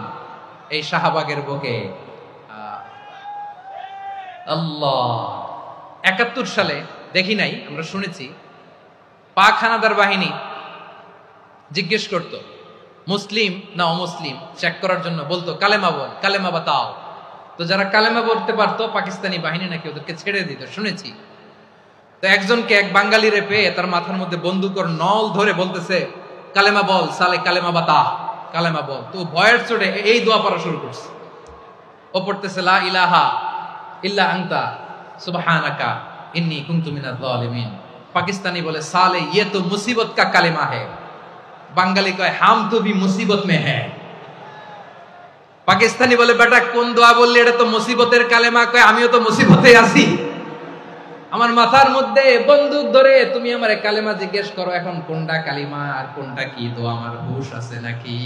এই শাহবাগের বুকে। আল্লাহ, ৭১ সালে দেখি নাই, আমরা শুনেছি, পাক হানাদার বাহিনী জিজ্ঞেস করত মুসলিম না অমুসলিম চেক করার জন্য, বলতো কালেমা বল, কালেমা বাতাও। তো যারা কালেমা বলতে পারতো, পাকিস্তানি বাহিনী নাকি ওদেরকে ছেড়ে দিত, শুনেছি। তো একজনকে, এক বাঙালিরে পেয়ে তার মাথার মধ্যে বন্দুকের নল ধরে বলতেছে, কালেমা বল সালে, কালেমা বাতা, কালেমা বল। তো ভয়ের চোটে এই দোয়া পড়া শুরু করছে। ও পড়তেছে লা ইলাহা ইল্লা আনতা সুবহানাকা ইন্নী কুনতু মিনাজ জালিমিন। পাকিস্তানি বলে সালে ये तो मुसीबत का কালেমা है। বাঙালি কয় হাম তো ভি মুসিবত মে হ্যায়। পাকিস্তানি বলে বেটা কোন দোয়া বললি, এটা তো মুসিবতের কালেমা। কয় আমিও তো মুসিবতে আছি, আমার মাথার মধ্যে বন্দুক ধরে তুমি আমারে কালেমা জিজ্ঞেস করো, এখন কোনটা কালিমা আর কোনটা কি, তো আমার হুশ আছে নাকি?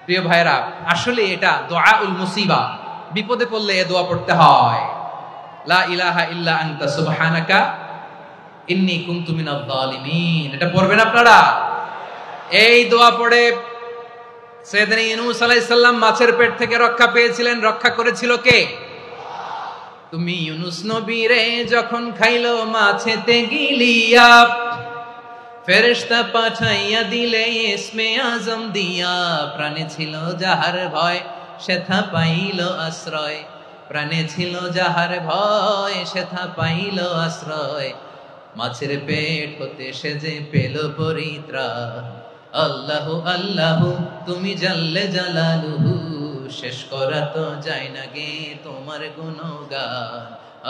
প্রিয় ভাইরা, আসলে এটা দুআউল মুসিবা, বিপদে পড়লে এই দোয়া পড়তে হয়, লা ইলাহা ইল্লা আনতা সুবহানাকা ইন্নী কুনতু মিনাজ জালিমিন। এটা পড়বেন আপনারা। এই দোয়া পড়ে সাইয়েদনা ইউনূস আলাইহিস সালাম মাছের পেট থেকে রক্ষা পেয়েছিলেন। রক্ষা করেছিল কে? তুমি ইউনূস নবী রে যখন খাইলো মাছেতে গিলিয়া, ফেরেশতা পাঠাইয়া দিলে ইসমে আজম দিয়া, প্রাণে ছিল যাহার ভয় সেথা পাইল আশ্রয়, প্রাণে ছিল যাহার ভয় সেথা পাইল আশ্রয়, মাছের পেট হতে সে যে পেল পরিত্রাণ। আল্লাহু আল্লাহু তুমি জাল্লে জালালুহু, শেষ করা তো যায় না গে তোমার গুণগান।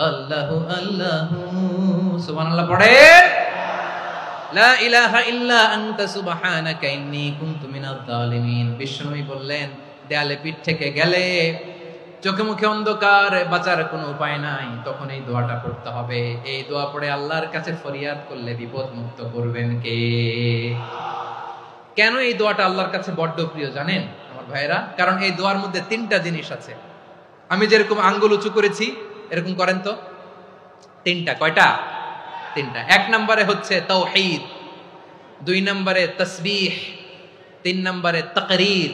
আল্লাহু আল্লাহু, সুবহানাল্লাহ পড়ে। লা ইলাহা ইল্লা আনতা সুবহানাকা ইন্নী কুনতু মিনাজ জালিমিন। বিষ্ণুই বললেন, দেয়ালে পিঠ থেকে গেলে, চোখে মুখে অন্ধকার, বাঁচার কোনো উপায় নাই, তখন এই দোয়াটা পড়তে হবে। এই দোয়া পড়ে আল্লাহর কাছে ফরিয়াদ করলে বিপদ মুক্ত করবেন কে? কেন এই দোয়াটা আল্লাহর কাছে বড্ড প্রিয় জানেন আমার ভাইরা? কারণ এই দোয়ার মধ্যে তিনটা জিনিস আছে। আমি যেরকম আঙ্গুল উঁচু করেছি এরকম করেন তো। তিনটা। কয়টা? তিনটা। এক নম্বরে হচ্ছে তাওহীদ, দুই নম্বরে তাসবিহ, তিন নম্বরে তাকরীর।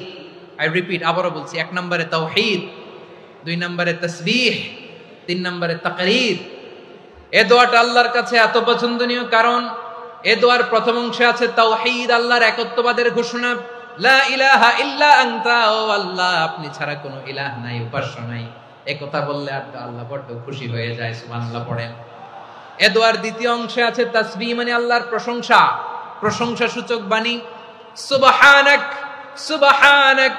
আই রিপিট, আবারও বলছি, এক নম্বরে তাওহীদ, দুই নম্বরে তাসবিহ, তিন নম্বরে তাকরীর। এ দোয়াটা আল্লাহর কাছে এত পছন্দনীয় কারণ এ দোয়ার প্রথম অংশে আছে তাওহীদ, আল্লাহর একত্ববাদের ঘোষণা। লা ইলাহা ইল্লা আনতা, ও আল্লাহ আপনি ছাড়া কোনো ইলাহ নাই, উপাস্য নাই। এই কথা বললে আল্লাহ বড্ড খুশি হয়ে যায়, সুবহানাল্লাহ পড়েন। এ দোয়ার দ্বিতীয় অংশে আছে তাসবিহ, মানে আল্লাহর প্রশংসা, প্রশংসা সূচক বাণী। সুবহানাক সুবহানাক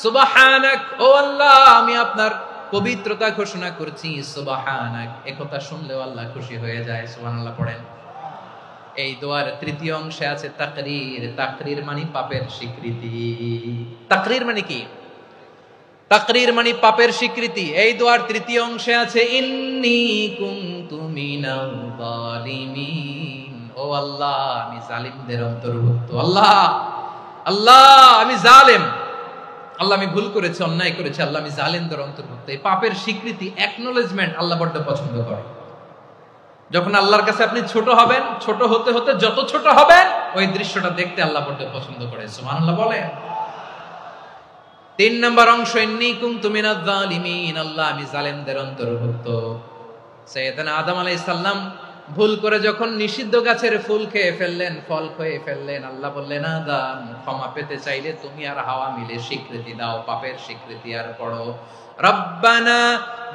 সুবহানাক, ও আল্লাহ আমি আপনার পবিত্রতা ঘোষণা করছি, সুবহানাক। এই কথা শুনলেও আল্লাহ খুশি হয়ে যায়, সুবহানাল্লাহ পড়েন। এই দোয়ার তৃতীয় অংশে আছে তাকরীর, তাকরীর মানে পাপের স্বীকৃতি। তাকরীর মানে কি? তাকরীর মানে পাপের স্বীকৃতি। এই দোয়ার তৃতীয় অংশে আছে ইন্নী কুনতু মিনাল জালিমিন, ও আল্লাহ আমি জালিমদের অন্তর্ভুক্ত। আল্লাহ আল্লাহ আমি জালেম, আল্লাহ আমি ভুল করেছি, অন্যায় করেছি, আল্লাহ আমি জালেমদের অন্তর্ভুক্ত। এই পাপের স্বীকৃতি, অ্যাকনোলেজমেন্ট আল্লাহ বড্ড পছন্দ করে। যখন আল্লাহর কাছে আপনি ছোট হবেন, ছোট হতে হতে যত ছোট হবেন ওই দৃশ্যটা দেখতে আল্লাহ বড্ড পছন্দ করে, সুবহানাল্লাহ বলেন। তিন নম্বর অংশ ইন্নী কুনতু মিনাজ জালিমিন, আল্লাহ আমি জালেমদের অন্তর্ভুক্ত। সাইয়েদনা আদম আলাইহিস সালাম ভুল করে যখন নিষিদ্ধ গাছের ফুল খেয়ে ফেললেন, ফল খেয়ে ফেললেন, আল্লাহ বললেন আদম ক্ষমা পেতে চাইলে তুমি আর হাওয়া মিলে স্বীকৃতি দাও, পাপের স্বীকৃতি আর পড়ো, রব্বানা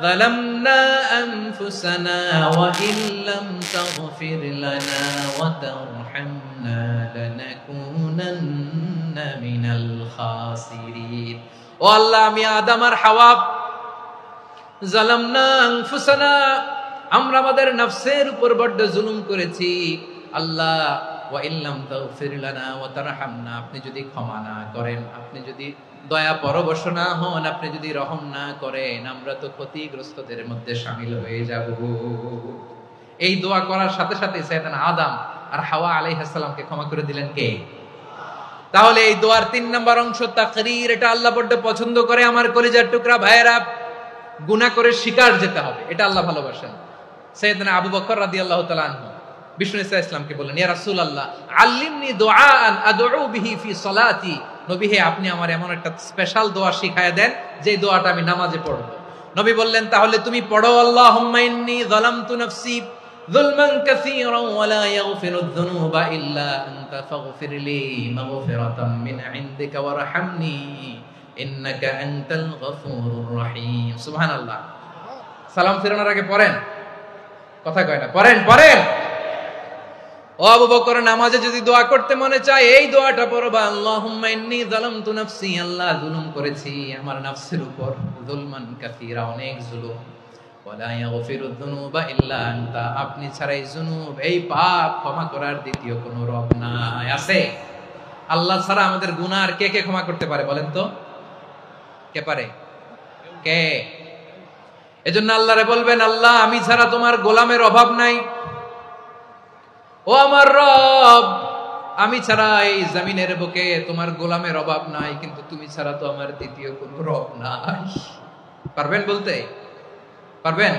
যালামনা আনফুসানা ওয়া ইল্লাম তাগফির লানা ওয়া তারহামনা লানাকুনান্না মিনাল খাসিরিন। ও আল্লাহ আমি আদম আর হাওয়া, যালামনা আনফুসানা আমরা আমাদের নফসের উপর বড্ড জুলুম করেছি, আল্লাহ ওয়া ইল্লাম তাগফির লানা ওয়া তারহামনা আপনি যদি ক্ষমা না করেন, আপনি যদি দয়া পরবশ না হন, আপনি যদি রহম না করেন, আমরা তো ক্ষতিগ্রস্তদের মধ্যে শামিল হয়ে যাব। এই দোয়া করার সাথে সাথে সাইয়েদনা আদম আর হাওয়া আলাইহিস সালামকে ক্ষমা করে দিলেন কে? তাহলে এই দোয়ার তিন নম্বর অংশ তাকরীর, এটা আল্লাহ বড্ড পছন্দ করে। আমার কলিজার টুকরা ভাইয়েরা, গুনাহ করে শিকার যেতে হবে, এটা আল্লাহ ভালোবাসেন। সাইয়েদনা আবু বকর রাদিয়াল্লাহু তাআলা আনহু বিষ্ণু ইসা ইসলামকে বললেন, ইয়া রাসূলুল্লাহ আল্লিমনি দুআআন আদউ বিহি ফি সলাতি, নবী হে আপনি আমার এমন একটা স্পেশাল দোয়া শিখায়া দেন যে দোয়াটা আমি নামাজে পড়ব। নবী বললেন, তাহলে তুমি পড়ো, আল্লাহুম্মা ইন্নী যালামতু নাফসি যুলমান কাসীরান ওয়া লা ইয়াগফিরুয যুনুবা ইল্লা আনতা ফাগফিরলি মাগফিরাতাম মিন ইনদিকা ওয়ারহামনি ইন্নাকা আনতাল গফুরুর রহিম। সুবহানাল্লাহ। সালাম ফিরানোর আগে পড়েন, কথা কয় না, পড়েন পড়েন। ও আবু বকর, নামাজে যদি দোয়া করতে মনে চায় এই দোয়াটা পড়বা, আল্লাহুম্মা ইন্নী যালামতু নাফসি, আল্লাহ জুলুম করেছি আমার নফসের উপর, যুলমান কাসীরা অনেক জুলুম, ওয়া লা ইয়াগফিরুয যুনুবা ইল্লা আনতা আপনি ছাড়া এই জুনুব, এই পাপ ক্ষমা করার দ্বিতীয় কোনো রব নাই। আছে? আল্লাহ ছাড়া আমাদের গুনাহ আর কে কে ক্ষমা করতে পারে বলেন তো? কে পারে? কে? এজন্য আল্লাহরে বলবেন, আল্লাহ আমি ছাড়া তোমার গোলামের অভাব নাই, ও আমার রব আমি ছাড়া এই জমিনের বুকে তোমার গোলামের অভাব নাই, কিন্তু তুমি ছাড়া তো আমার দ্বিতীয় কোনো রব নাই। পারবেন বলতে? পারবেন?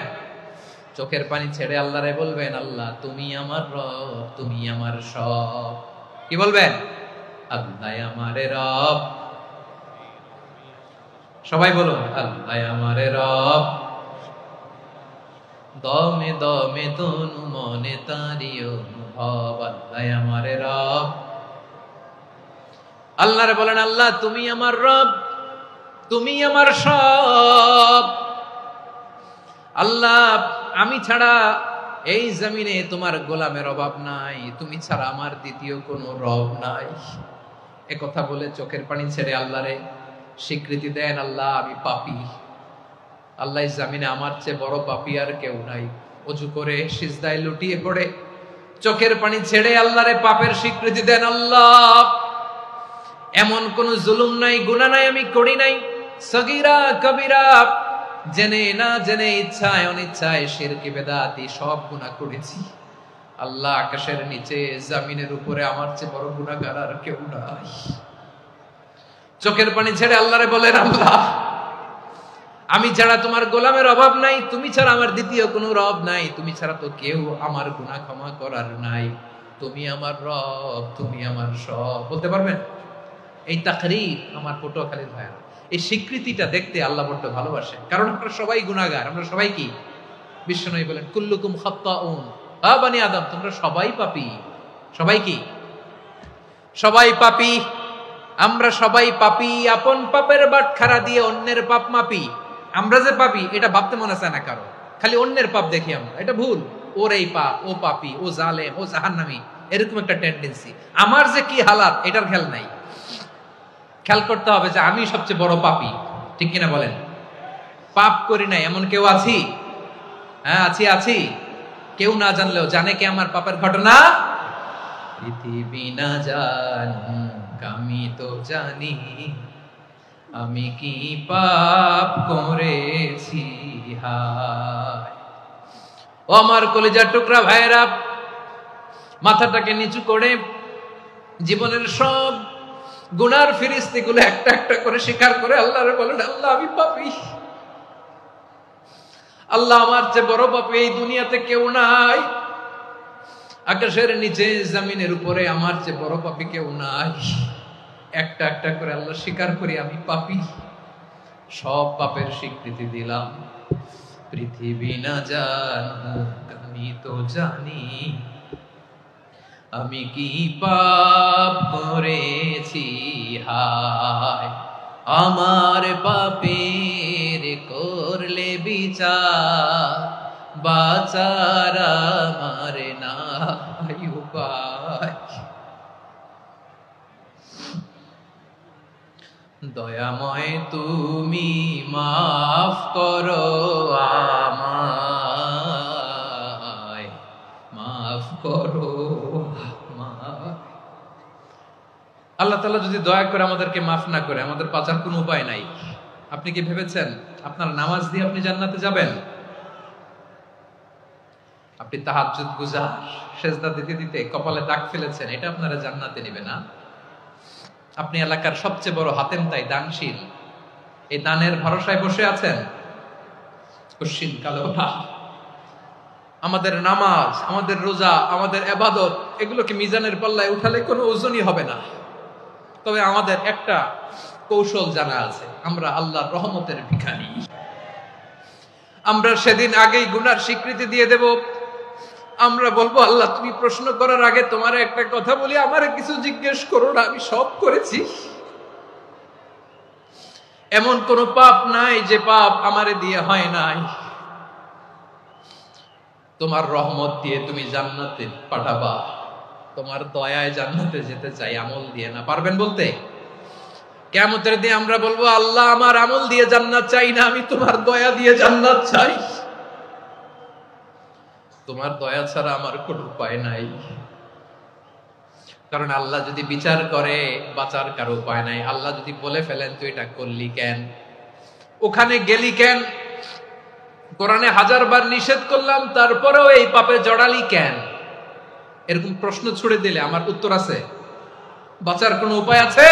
চোখের পানি ছেড়ে আল্লাহরে বলবেন, আল্লাহ তুমি আমার রব, তুমি আমার সব। কি বলবেন? আল্লাহ আমারে রব। সবাই বলুন, আল্লাহ আমারে রব, দমে দমে তনু মনে তারি অনুভব, আল্লাহ আমার রব। আল্লাহরে বলেন, আল্লাহ তুমি আমার রব, তুমি আমার সব। আল্লাহ আমি ছাড়া এই জমিনে তোমার গোলামের অভাব নাই, তুমি ছাড়া আমার দ্বিতীয় কোনো রব নাই। এ কথা বলে চোখের পানি ছেড়ে আল্লাহরে স্বীকৃতি দেন, আল্লাহ আমি পাপী। আল্লাহ জামিনে আমার চেয়ে বড় পাপী আর কেউ নাই। অজু করে সিজদায় লুটিয়ে পড়ে চোখের পানি ছেড়ে আল্লাহরে পাপের স্বীকৃতি দেন, আল্লাহ এমন কোন জুলুম নাই, গুনাহ নাই আমি করি নাই, সগীরা কবিরা, জেনে না জেনে, ইচ্ছায় অনিচ্ছায়, শিরকি বেদাতি সব গুনাহ করেছি। আল্লাহ আকাশের নিচে জমিনের উপরে আমার চেয়ে বড় গুনাহগার আর কেউ নাই। চোখের পানি ছেড়ে আল্লাহরে বলেন, আল্লাহ আমি ছাড়া তোমার গোলামের অভাব নাই, তুমি ছাড়া আমার দ্বিতীয় কোনো রব নাই, তুমি ছাড়া তো কেউ আমার গুনাহ ক্ষমা করার নাই, তুমি আমার রব, তুমি আমার সব। বলতে পারবেন? এই তাকরীর আমার পটুয়াখালীর ভাইরা, এই স্বীকৃতিটা দেখতে আল্লাহ বড্ড ভালোবাসেন, কারণ আমরা সবাই গুনাহগার। আমরা সবাই কি? বিশ্বনবী বলেন, কুল্লুকুম খাত্তাউন, আ বনি আদম তোমরা সবাই পাপী। সবাই কি? সবাই পাপী। আমরা সবাই পাপী, আপন পাপের বাটখারা দিয়ে অন্যের পাপ মাপি। আমরা যে পাপী এটা ভাবতে মনে চায় না কারো, খালি অন্যের পাপ দেখি আমরা, এটা ভুল। ওর এই পাপ, ও পাপী, ও জালেম, ও জাহান্নামী, এরকম একটা টেন্ডেন্সি। আমার যে কি হালাত এটার খেয়াল নাই। খেয়াল করতে হবে যে আমি সবচেয়ে বড় পাপী, ঠিক কিনা বলেন? পাপ করি নাই এমন কেউ আছি? হ্যাঁ আছি। কেউ না জানলেও জানে কে আমার পাপের ঘটনা? পৃথিবী না জানুক আমি তো জানি, আমি কি পাপ করেছি হায়। ও আমার কলিজার টুকরা ভাইরা, মাথাটাকে নিচু করে জীবনের সব গুনার ফিরিস্তিগুলো একটা একটা করে স্বীকার করে আল্লাহরে বলেন, আল্লাহ আমি পাপী। আল্লাহ আমার চেয়ে বড় পাপী এই দুনিয়াতে কেউ নাই। আকাশের নিচে জমিনের উপরে আমার চেয়ে বড় পাপী কেউ নাই। একটা একটা করে আল্লাহ স্বীকার করি আমি পাপী, সব পাপের স্বীকৃতি দিলাম। পৃথিবী না জানুক আমি তো জানি, আমি কি পাপ করেছি হায়। আমার পাপের করলে বিচার, বাঁচার আমার নাই উপায়। দয়াময় তুমি মাফ করো আমায়, মাফ করো আমায়। আল্লাহ তাআলা যদি দয়া করে আমাদেরকে মাফ না করে, আমাদের বাঁচার কোনো উপায় নাই। আপনি কি ভেবেছেন আপনার নামাজ দিয়ে আপনি জান্নাতে যাবেন? আপনি তাহাজ্জুদ গুজার, সেজদা দিতে দিতে কপালে দাগ ফেলেছেন, এটা আপনারা জান্নাতে নেবে না। আপনি এলাকার সবচেয়ে বড় হাতেম তাই দানশীল, এই দানের ভরসায় বসে আছেন, কশিন কালো না। আমাদের নামাজ, আমাদের রোজা, আমাদের ইবাদত, এগুলোকে মিজানের পাল্লায় উঠালে কোনো ওজনই হবে না। তবে আমাদের একটা কৌশল জানা আছে, আমরা আল্লাহর রহমতের ভিখারি। আমরা সেদিন আগেই গুনার স্বীকৃতি দিয়ে দেব। আমরা বলবো, আল্লাহ তুমি প্রশ্ন করার আগে তোমার একটা কথা বলি, আমারে কিছু জিজ্ঞেস করো না, আমি সব করেছি। এমন কোন পাপ নাই যে পাপ আমারে দিয়ে হয় নাই। তোমার রহমত দিয়ে তুমি জান্নাতে পাঠাবা, তোমার দয়ায় জান্নাতে যেতে চাই, আমল দিয়ে না। পারবেন বলতে? কিয়ামতের দিন আমরা বলবো, আল্লাহ আমার আমল দিয়ে জান্নাত চাই না, আমি তোমার দয়া দিয়ে জান্নাত চাই। তোমার দয়া ছাড়া আমার কোনো উপায় নাই। কারণ আল্লাহ যদি বিচার করে বাঁচার কারো উপায় নাই। আল্লাহ যদি বলে ফেলেন তুই এটা করলি কেন, ওখানে গেলি কেন, কোরআনে 1000 বার নিষেধ করলাম তারপরেও এই পাপে জড়ালি কেন, এরকম প্রশ্ন ছুড়ে দিলে আমার উত্তর আছে? বাঁচার কোনো উপায় আছে?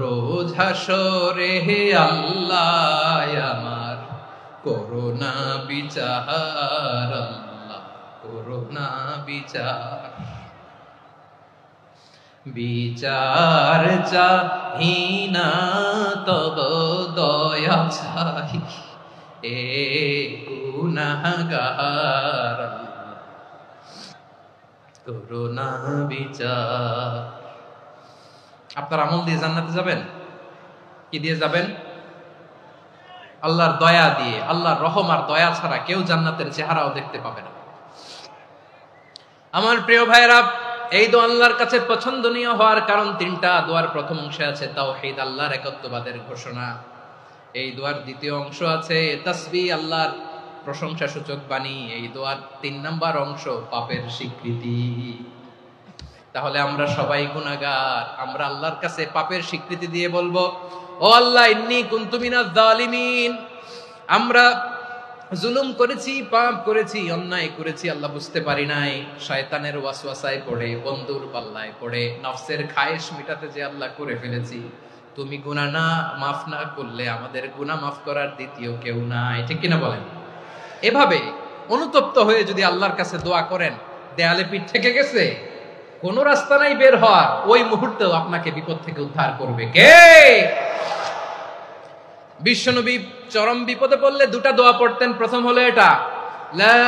রোজ হাসরে হে আল্লাহ আমার করোনা বিচার, আল্লাহ করোনা বিচার। বিচার চাহি না তব দয়া চাই, এ গুনাহগার, করো না বিচার। আপনার আমল দিয়ে জান্নাতে যাবেন? কি দিয়ে যাবেন? আল্লাহর দয়া দিয়ে। আল্লাহর রহম আর দয়া ছাড়া কেউ জান্নাতের চেহারাও দেখতে পাবে না। আমার প্রিয় ভাইরা, এই দোয়া আল্লাহর কাছে পছন্দনীয় হওয়ার কারণ তিনটা। দোয়ার প্রথম অংশে আছে তাওহীদ, আল্লাহর একত্ববাদের ঘোষণা। এই দোয়ার দ্বিতীয় অংশ আছে তাসবিহ, আল্লাহর প্রশংসা সূচক বাণী। এই দোয়ার ৩ নাম্বার অংশ পাপের স্বীকৃতি। তাহলে আমরা সবাই গুনাহগার। আমরা আল্লাহর কাছে পাপের স্বীকৃতি দিয়ে বলবো, ও আল্লাহ, ইন্নী কুনতু মিনাজ জালিমিন, আমরা জুলুম করেছি, পাপ করেছি, অন্যায় করেছি, আল্লাহ বুঝতে পারি নাই। শয়তানের ওয়াসওয়াসায় পড়ে, বন্ধুর পাল্লায় পড়ে, নফসের খায়েশ মিটাতে যে আল্লাহ করে ফেলেছি। তুমি গুনাহ না মাফ না করলে আমাদের গুনাহ মাফ করার দ্বিতীয় কেউ নাই। ঠিক কিনা বলেন? এভাবে অনুতপ্ত হয়ে যদি আল্লাহর কাছে দোয়া করেন, দেয়ালে পিঠ থেকে গেছে, কোন রাস্তা নাই বের হওয়ার, ওই মুহূর্তেও আপনাকে বিপদ থেকে উদ্ধার করবে কে? বিশ্বনবী চরম বিপদে পড়লে দুটা দোয়া পড়তেন। প্রথম হলো এটা, লা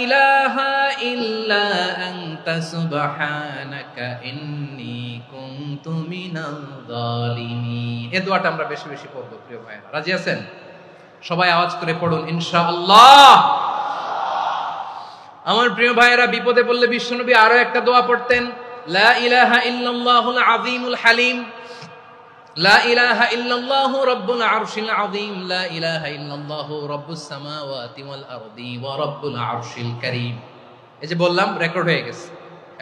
ইলাহা ইল্লা আনতা সুবহানাকা ইন্নী কুনতু মিনাল জালিমিন। এই দোয়াটা আমরা বেশি বেশি পড়ব প্রিয় ভাইরা। রাজি আছেন? সবাই আওয়াজ করে পড়ুন ইনশাআল্লাহ। আমার প্রিয় ভাইরা, বিপদে পড়লে বিশ্বনবী আরো একটা দোয়া পড়তেন, লা ইলাহা ইল্লাল্লাহুল আযীমুল হালিম, লা ইলাহা ইল্লাল্লাহু রাব্বুল আরশিল আযীম, লা ইলাহা ইল্লাল্লাহু রাব্বুস সামাওয়াতি ওয়াল আরদি ওয়া রাব্বুল আরশিল কারীম। এই যে বললাম, রেকর্ড হয়ে গেছে।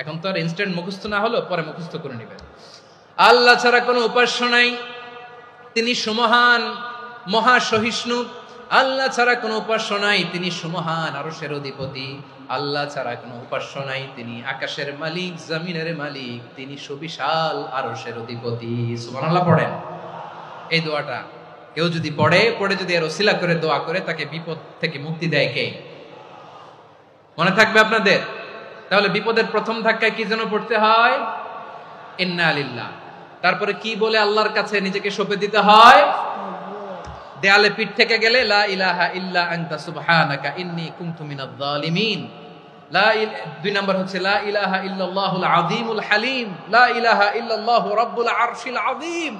এখন তো আর ইনস্ট্যান্ট মুখস্থ না হলো, পরে মুখস্থ করে নেবেন। আল্লাহ ছাড়া কোনো উপাস্য নাই, তিনি সুমহান, মহা সহিষ্ণু। আল্লাহ ছাড়া কোনো উপাস্য নাই, তিনি সুমহান, আরশের অধিপতি। আল্লাহ ছাড়া কোনো উপাস্য নাই, তিনি আকাশের মালিক, জমিনের মালিক, তিনি সুবিশাল আরশের অধিপতি। সুবহানাল্লাহ পড়েন। এই দোয়াটা কেউ যদি পড়ে যদি এর ওসিলা করে দোয়া করে, তাকে বিপদ থেকে মুক্তি দেয় কে? মনে থাকবে আপনাদের? তাহলে বিপদের প্রথম ধাক্কায় কি যেন পড়তে হয়? ইন্না লিল্লাহ। তারপরে কি বলে আল্লাহর কাছে নিজেকে সঁপে দিতে হয়? দেয়ালে পিঠ থেকে গেলে লা ইলাহা ইল্লা আনতা সুবহানাকা ইন্নী কুনতু মিনাজ জালিমিন। দুই নাম্বার হচ্ছে লা ইলাহা ইল্লাল্লাহুল আযীমুল হালিম, লা ইলাহা ইল্লাল্লাহু রাব্বুল আরশিল আযীম,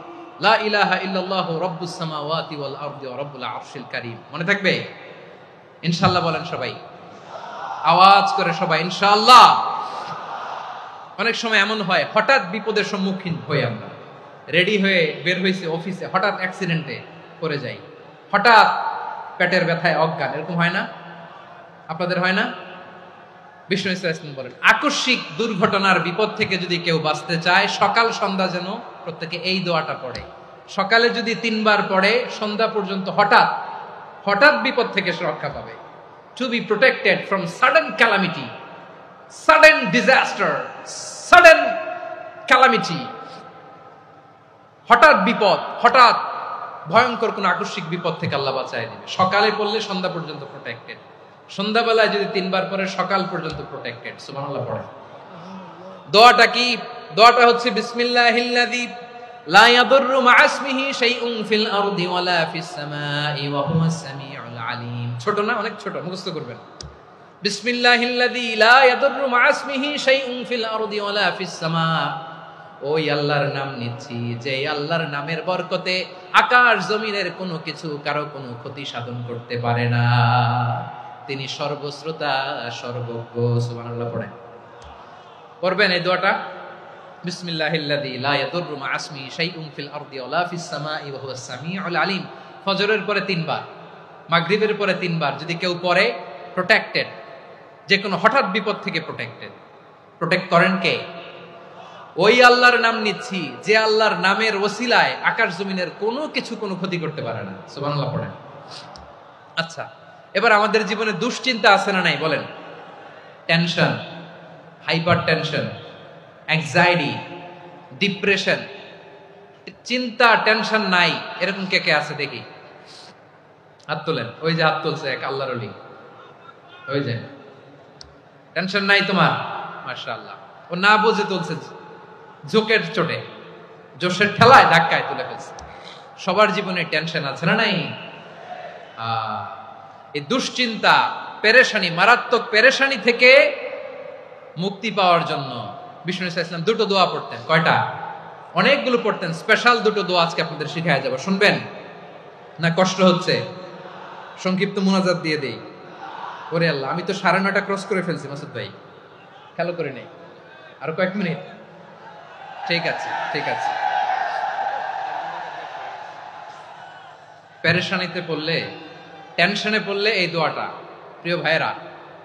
লা ইলাহা ইল্লাল্লাহু রাব্বুস সামাওয়াতি ওয়াল আরদি ওয়া রাব্বুল আরশিল কারীম। মনে থাকবে? ইনশাআল্লাহ বলেন সবাই, আওয়াজ করে সবাই ইনশাআল্লাহ। অনেক সময় এমন হয়, হঠাৎ বিপদের সম্মুখীন হই আমরা, রেডি হয়ে বের হইছে অফিসে, হঠাৎ অ্যাক্সিডেন্টে পড়ে যাই, হঠাৎ পেটের ব্যথায় অজ্ঞান। এরকম হয় না? আপনাদের হয় না? বিষ্ণু ইসলাম বলেন, আকস্মিক দুর্ঘটনার বিপদ থেকে যদি কেউ বাঁচতে চায়, সকাল সন্ধ্যা যেন প্রত্যেকে এই দোয়াটা পড়ে। সকালে যদি 3 বার পড়ে, সন্ধ্যা পর্যন্ত হঠাৎ হঠাৎ বিপদ থেকে সে রক্ষা পাবে। To be protected from sudden calamity, sudden disaster, sudden calamity. হঠাৎ বিপদ, হঠাৎ ভয়ঙ্কর কোন আকস্মিক বিপদ থেকে আল্লাহ বাঁচায় দিবে। সকালে পড়লে সন্ধ্যা পর্যন্ত প্রোটেক্টেড, সন্ধ্যাবেলায় যদি 3 বার পরে সকাল পর্যন্ত প্রোটেক্টেড। সুবহানাল্লাহ পড়েন। দোয়াটা কি? দোয়াটা হচ্ছে বিসমিল্লাহিল্লাযী লা ইয়াদুররু মা ইসমিহি শাইউন ফিল আরদি ওয়ালা ফিস সামাই ওয়া হুয়াস সামিউল আলিম। ছোট না? অনেক ছোট, মুখস্থ করবেন। বিসমিল্লাহিল্লাযী লা ইয়াদুররু মা ইসমিহি শাইউন ফিল আরদি ওয়ালা ফিস সামা। ওই আল্লাহর নাম নিচ্ছি, যে আল্লাহর নামের বরকতে আকাশ জমিনের কোনো কিছু কারো কোনো ক্ষতি সাধন করতে পারে না। তিনি সর্বশ্রোতা, সর্বজ্ঞ। সুবহানাল্লাহ পড়েন। পড়বেন এই দোয়াটা, বিসমিল্লাহিল্লাযী লা ইয়াদুররু মা ইসমিহি শাইউন ফিল আরদি ওয়ালা ফিস সামাই ওয়া হুয়াস সামিউল আলিম। ফজরের পরে 3 বার, মাগরিবের পরে 3 বার যদি কেউ পড়ে, প্রোটেক্টেড, যে কোনো হঠাৎ বিপদ থেকে প্রোটেক্টেড। প্রোটেক্ট করেন কে? ওই আল্লাহর নাম নিচ্ছি, যে আল্লাহর নামের ওসিলায় আকাশ জমিনের কোনো কিছু কোনো ক্ষতি করতে পারে না। সুবহানাল্লাহ পড়েন। আচ্ছা, এবার আমাদের জীবনে দুশ্চিন্তা আছে না নাই বলেন? Tension, hyper tension, anxiety, depression, চিন্তা, টেনশন নাই, এরকম কে কে আছে দেখি? হাত তোলেন। ওই যে হাত তুলছে এক আল্লাহর ওলি, ওই যে। টেনশন নাই তোমার? মাশাআল্লাহ। ও না বুঝে তুলছে, জোকের চোটে, জোশের ঠেলায় ধাক্কায় তুলে ফেলছে। সবার জীবনে টেনশন আছে না নাই? এই দুশ্চিন্তা, পেরেশানি, মারাত্মক পেরেশানি থেকে মুক্তি পাওয়ার জন্য বিষ্ণু ইসলাম দুটো দোয়া পড়তেন। কয়টা? অনেকগুলো পড়তেন। স্পেশাল দুটো দোয়া আজকে আপনাদের শিখায় যাব, শুনবেন না? কষ্ট হচ্ছে? সংক্ষিপ্ত মুনাজাত দিয়ে দেই। ওরে আল্লাহ, আমি তো 9:30 ক্রস করে ফেলছি মাসুদ ভাই, খেয়াল করে নেই। আরো কয়েক মিনিট? ঠিক আছে, ঠিক আছে। পেরেশানিতে পড়লে, টেনশনে পড়লে এই দোয়াটা, প্রিয় ভাইরা,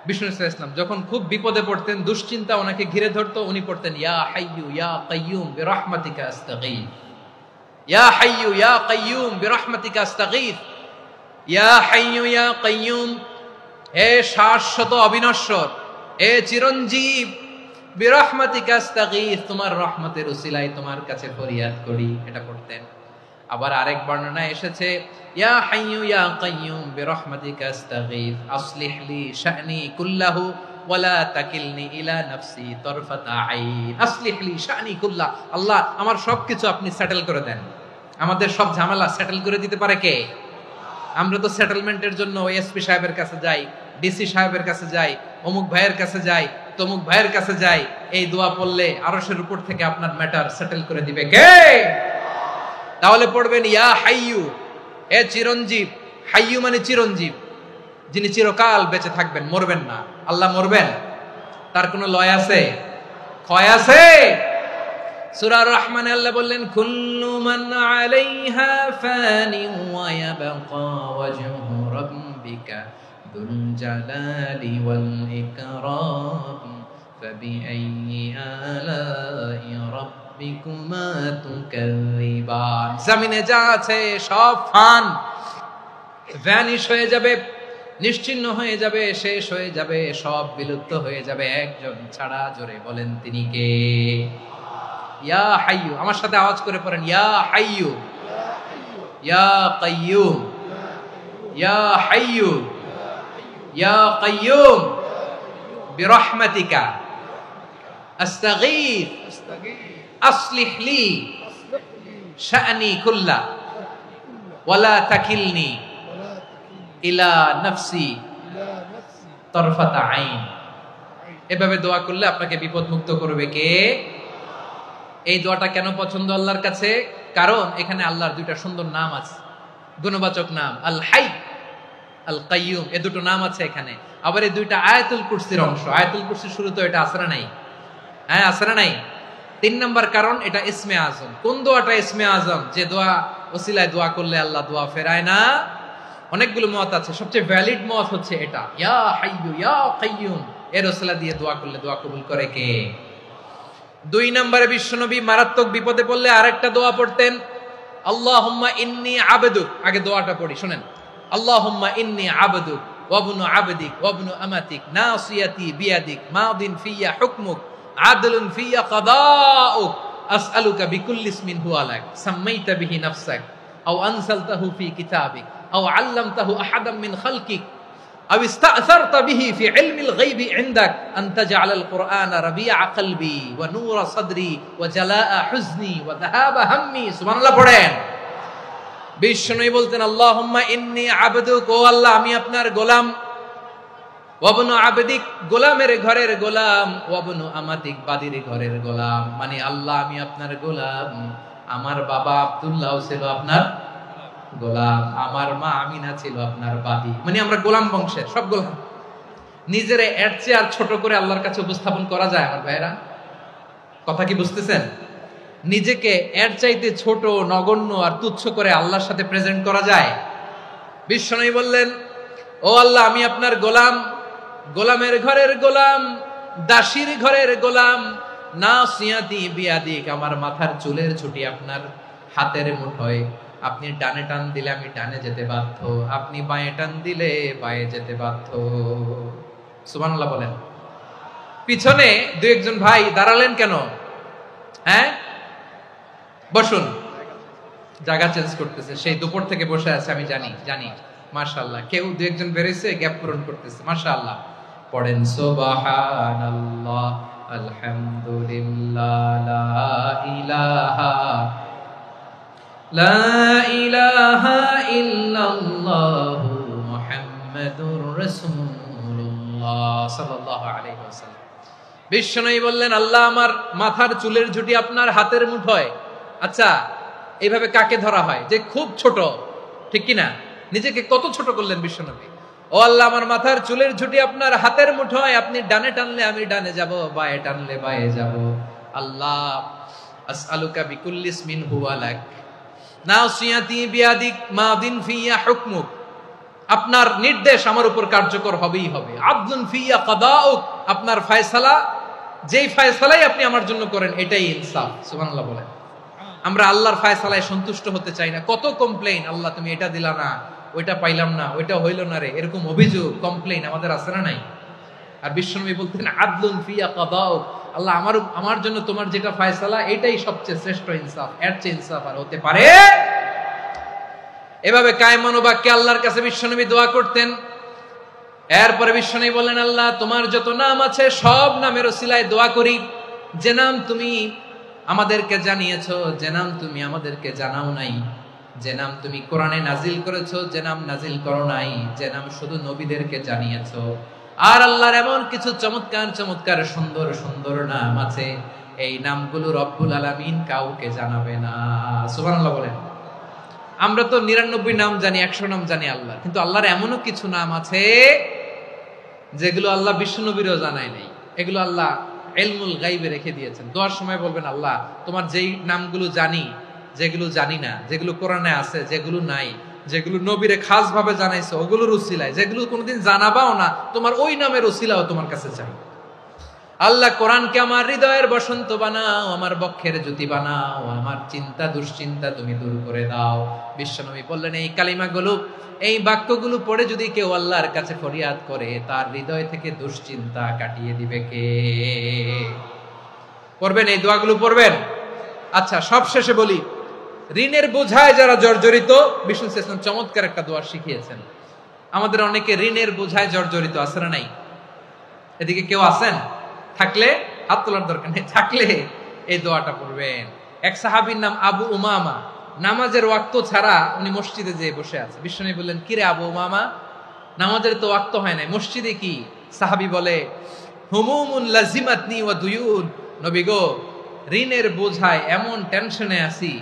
বিষ্ণু ইসলাম যখন খুব বিপদে পড়তেন, দুশ্চিন্তা ওনাকে ঘিরে ধরতো, উনি পড়তেন ইয়া হাইয়ু ইয়া কাইয়ুম বিরহমাতিকা আস্তাগীথ, ইয়া হাইয়ু ইয়া কাইয়ুম বিরহমাতিকা আস্তাগীথ, ইয়া হাইয়ু ইয়া কাইয়ুম, হে শাশ্বত অবিনশ্বর, হে চিরঞ্জীব, বিরহমাতিকা আস্তাগীথ, তোমার রহমতের উসিলায় তোমার কাছে ফরিয়াদ করি, এটা পড়তেন। আবার আরেক বর্ণনায় এসেছে ইয়া হাইয়ু ইয়া কাইয়ুম বিরহমাতিকা আস্তাগীথ আসলিহ লি শা'নি কুল্লাহু ওয়ালা তাকিলনি ইলা নাফসি তারফাতা আইন। আসলিহ লি শা'নি কুল্লাহ, আল্লাহ আমার সবকিছু আপনি সেটেল করে দেন। আমাদের সব ঝামেলা সেটেল করে দিতে পারে কে? আমরা তো সেটেলমেন্টের জন্য এসপি সাহেবের কাছে যাই, ডিসি সাহেবের কাছে যাই, অমুক ভাইয়ের কাছে যাই, তমুক ভাইয়ের কাছে যাই। এই দোয়া পড়লে আরশের উপর থেকে আপনার ম্যাটার সেটেল করে দিবে কে? তাহলে পড়বেন ইয়া হাইয়ু, এ চিরঞ্জীব। হাইয়ু মানে চিরঞ্জীব, যিনি চিরকাল বেঁচে থাকবেন, মরবেন না। আল্লাহ মরবেন? তার কোনো লয় আছে? ক্ষয় আছে? সূরা রহমানে আল্লাহ বললেন কুল্লু মান আলাইহা ফানি ওয়া ইয়াবকা ওয়াজহু রাব্বিকা যুল জালালি ওয়াল ইকরাম ফাবিআইয়ি আলাই রাব্বিকুমা তুকাযিবান। জমিনে যা আছে সব ফান, ভ্যানিশ হয়ে যাবে, নিশ্চিহ্ন হয়ে যাবে, শেষ হয়ে যাবে, সব বিলুপ্ত হয়ে যাবে, একজন ছাড়া। জোরে বলেন তিনি কে? ইয়া হাইয়ু। আমার সাথে আওয়াজ করে পড়েন ইয়া হাইয়ু ইয়া কাইয়ুম ইয়া হাইয়ু ইয়া কাইয়ুম বিরহমাতিকা আস্তাগীথ আসলিহ লি শা'নি কুল্লা ওয়ালা তাকিলনি ইলা নাফসি তারফাতা আইন। এভাবে দোয়া করলে আপনাকে বিপদ মুক্ত করবে কে? এই দোয়াটা কেন পছন্দ আল্লাহর কাছে? কারণ এখানে আল্লাহর দুইটা সুন্দর নাম আছে, গুণবাচক নাম, আল হাই, আল কাইয়ুম, এই দুটো নাম আছে এখানে। আবার এই দুইটা আয়াতুল কুরসির অংশ। আয়াতুল কুরসির শুরুতে এটা আছে না নাই? হ্যাঁ, আছে না নাই? 3 নাম্বার কারণ, এটা ইসমে আজম। কোন দোয়াটা ইসমে আজম? যে দোয়া ওসিলায় দোয়া করলে আল্লাহ দোয়া ফেরায় না। অনেকগুলো মত আছে, সবচেয়ে ভ্যালিড মত হচ্ছে এটা, ইয়া হাইয়ু ইয়া কাইয়ুম, এর ওসিলা দিয়ে দোয়া করলে দোয়া কবুল করে কে? 2 নম্বরে বিশ্বনবী মারাত্মক বিপদে পড়লে আরেকটা দোয়া পড়তেন, আল্লাহুম্মা ইন্নী আবদুক। আগে দোয়াটা পড়ি, শুনেন। আল্লাহুম্মা ইন্নী আবদুক ওয়া ইবনু আবদিক ওয়া ইবনু আমাতিক নাসিয়াতি বিয়াদিক মাদিন ফিয়া হুকমুক আদলুন ফিয়া কাদাউক আসআলুকা বিকুল্লি ইসমিন হুয়া লাক সাম্মাইতা বিহি নাফসাক আও আনসালতাহু ফি কিতাবিক আও আল্লামতাহু আহাদাম মিন খালকিক أو استأثرت به في علم الغيب عندك أن تجعل القرآن ربيع قلبي ونور صدري وجلاء حزني وذهاب همي। سبحان الله পড়েন। বিশ্বনবী বলতেন আল্লাহুম্মা ইন্নী আবদুক, ও আল্লাহ আমি আপনার গোলাম, ওয়া ইবনু আবদিক, গোলামের ঘরের গোলাম, ওয়া ইবনু আমাতিক, বাদীর ঘরের গোলাম। মানে আল্লাহ আমি আপনার গোলাম, আমার বাবা আব্দুল্লাহ ছিল আপনার গোলাম, আমার মা আমিনা ছিল আপনার বাদী। মানে আমরা গোলাম বংশের, সব গোলাম। নিজের এর চেয়ে আর ছোট করে আল্লাহর কাছে উপস্থাপন করা যায় আমার ভাইরা? কথা কি বুঝতেছেন? নিজেকে এর চাইতে ছোট, নগণ্য আর তুচ্ছ করে আল্লাহর সাথে প্রেজেন্ট করা যায়? বিশ্বনবী বললেন ও আল্লাহ আমি আপনার গোলাম, গোলামের ঘরের গোলাম, দাসীর ঘরের গোলাম, নাসিয়াতি বিয়াদিক, আমার মাথার চুলের ছুটি আপনার হাতের মুঠোয়। আপনি ডানে টান দিলে আমি ডানে যেতে বাধ্য, আপনি বাঁয়ে টান দিলে বাঁয়ে যেতে বাধ্য। সুবহানাল্লাহ বলেন। পিছনে 2-1 ভাই দাঁড়ালেন কেন? হ্যাঁ, বসুন। জায়গা চেঞ্জ করতেছে, সেই দুপুর থেকে বসে আছে, আমি জানি জানি। মাশাআল্লাহ, কেউ 2-1 বেরিয়েছে, গ্যাপ পূরণ করতেছে। মাশাআল্লাহ। পড়েন সুবহানাল্লাহ আলহামদুলিল্লাহ লা ইলাহা ইল্লাল্লাহু মুহাম্মাদুর মুহাম্মাদুর রাসূলুল্লাহ সাল্লাল্লাহু আলাইহি ওয়াসাল্লাম। বিশ্বনবী বললেন, আল্লাহ আমার মাথার চুলের ঝুঁটি আপনার হাতের মুঠোয়। আচ্ছা, এইভাবে কাকে ধরা হয়? যে খুব ছোট, ঠিক কিনা? নিজেকে কত ছোট করলেন বিশ্বনবী। ও আল্লাহ, আমার মাথার চুলের ঝুঁটি আপনার হাতের মুঠোয়, আপনি ডানে টানলে আমি ডানে যাব, বায়ে টানলে বায়ে যাব। আল্লাহ, আসআলুকা বিকুল্লি ইসমিন হুয়া লাক নাসিয়াতি বিয়াদিক মাদিন ফিয়া হুকমুক। আপনার নির্দেশ আমার উপর কার্যকর হবেই হবে। আদলুন ফিয়া কাদাউক, আপনার ফয়সালা, যেই ফয়সালাই আপনি আমার জন্য করেন এটাই ইনসাফ। সুবহানাল্লাহ বলেন। আমরা আল্লাহর ফয়সালায় সন্তুষ্ট হতে চাই না। কত কমপ্লেইন, আল্লাহ তুমি এটা দিলা না, ওইটা পাইলাম না, ওইটা হইল না রে, এরকম অভিযোগ, কমপ্লেইন আমাদের আছে না নাই? আর বিশ্বনবী বলতেন, আদলুন ফিয়া কাদাউক, আল্লাহ আমার জন্য তোমার যেটা ফয়সালা এটাই সবচেয়ে শ্রেষ্ঠ ইনসাফ, এর চেয়ে ইনসাফ আর হতে পারে? এভাবে কায়মান বাক্যে আল্লাহর কাছে বিশ্বনবী দোয়া করতেন। এরপরে বিশ্বনবী বললেন, আল্লাহ তোমার যত নাম আছে সব নামের ওসিলায় দোয়া করি, যে নাম তুমি আমাদেরকে জানিয়েছো, যে নাম তুমি আমাদেরকে জানাও নাই, যে নাম তুমি কোরআনে নাজিল করেছো, যে নাম নাজিল করো নাই, যে নাম শুধু নবীদেরকে জানিয়েছো। আর আল্লাহর এমন কিছু চমৎকার চমৎকার সুন্দর সুন্দর নাম আছে, এই নামগুলো রব্বুল আলামিন কাউকে জানাবে না। সুবহানাল্লাহ বলেন। আমরা তো 99 নাম জানি, 100 নাম জানি আল্লাহ, কিন্তু আল্লাহর এমনও কিছু নাম আছে যেগুলো আল্লাহ বিশ্বনবীরও জানায় নাই। এগুলো আল্লাহ ইলমুল গায়বে রেখে দিয়েছেন। দোয়ার সময় বলবেন, আল্লাহ তোমার যেই নামগুলো জানি, যেগুলো জানি না, যেগুলো কোরআনে আছে, যেগুলো নাই, যেগুলো নবীরে খাস ভাবে জানাইছো ওগুলোর উসিলায়, যেগুলো কোনোদিন জানাবাও না তোমার ওই নামের উসিলাও তোমার কাছে চাই। আল্লাহ কোরআনকে আমার হৃদয়ের বসন্ত বানাও, আমার বক্ষের জ্যোতি বানাও, আমার চিন্তা দুশ্চিন্তা তুমি দূর করে দাও। বিশ্বনবী বললেন, এই কালিমাগুলো, এই বাক্যগুলো পড়ে যদি কেউ আল্লাহর কাছে ফরিয়াদ করে, তার হৃদয় থেকে দুশ্চিন্তা কাটিয়ে দিবে কে? পড়বেন, এই দোয়াগুলো পড়বেন। আচ্ছা, সব শেষে বলি, ঋণের বোঝায় যারা জর্জরিত, বিষ্ণু ইসলাম চমৎকার একটা দোয়া শিখিয়েছেন। আমাদের অনেকে ঋণের বোঝায় জর্জরিত, আছে না নাই? এদিকে কেউ আছেন? থাকলে হাত তোলার দরকার নেই, থাকলে এই দোয়াটা পড়বেন। এক সাহাবীর নাম আবু উমামা, নামাজের ওয়াক্ত ছাড়া উনি মসজিদে যেয়ে বসে আছে। বিশ্বনবী বললেন, কিরে আবু উমামা, নামাজের তো ওয়াক্ত হয় নাই, মসজিদে কি? সাহাবী বলে, হুমুমুন লাজিমাতনি ওয়া দুয়ুন, নবী গো, ঋণের বোঝায় এমন টেনশনে আছি,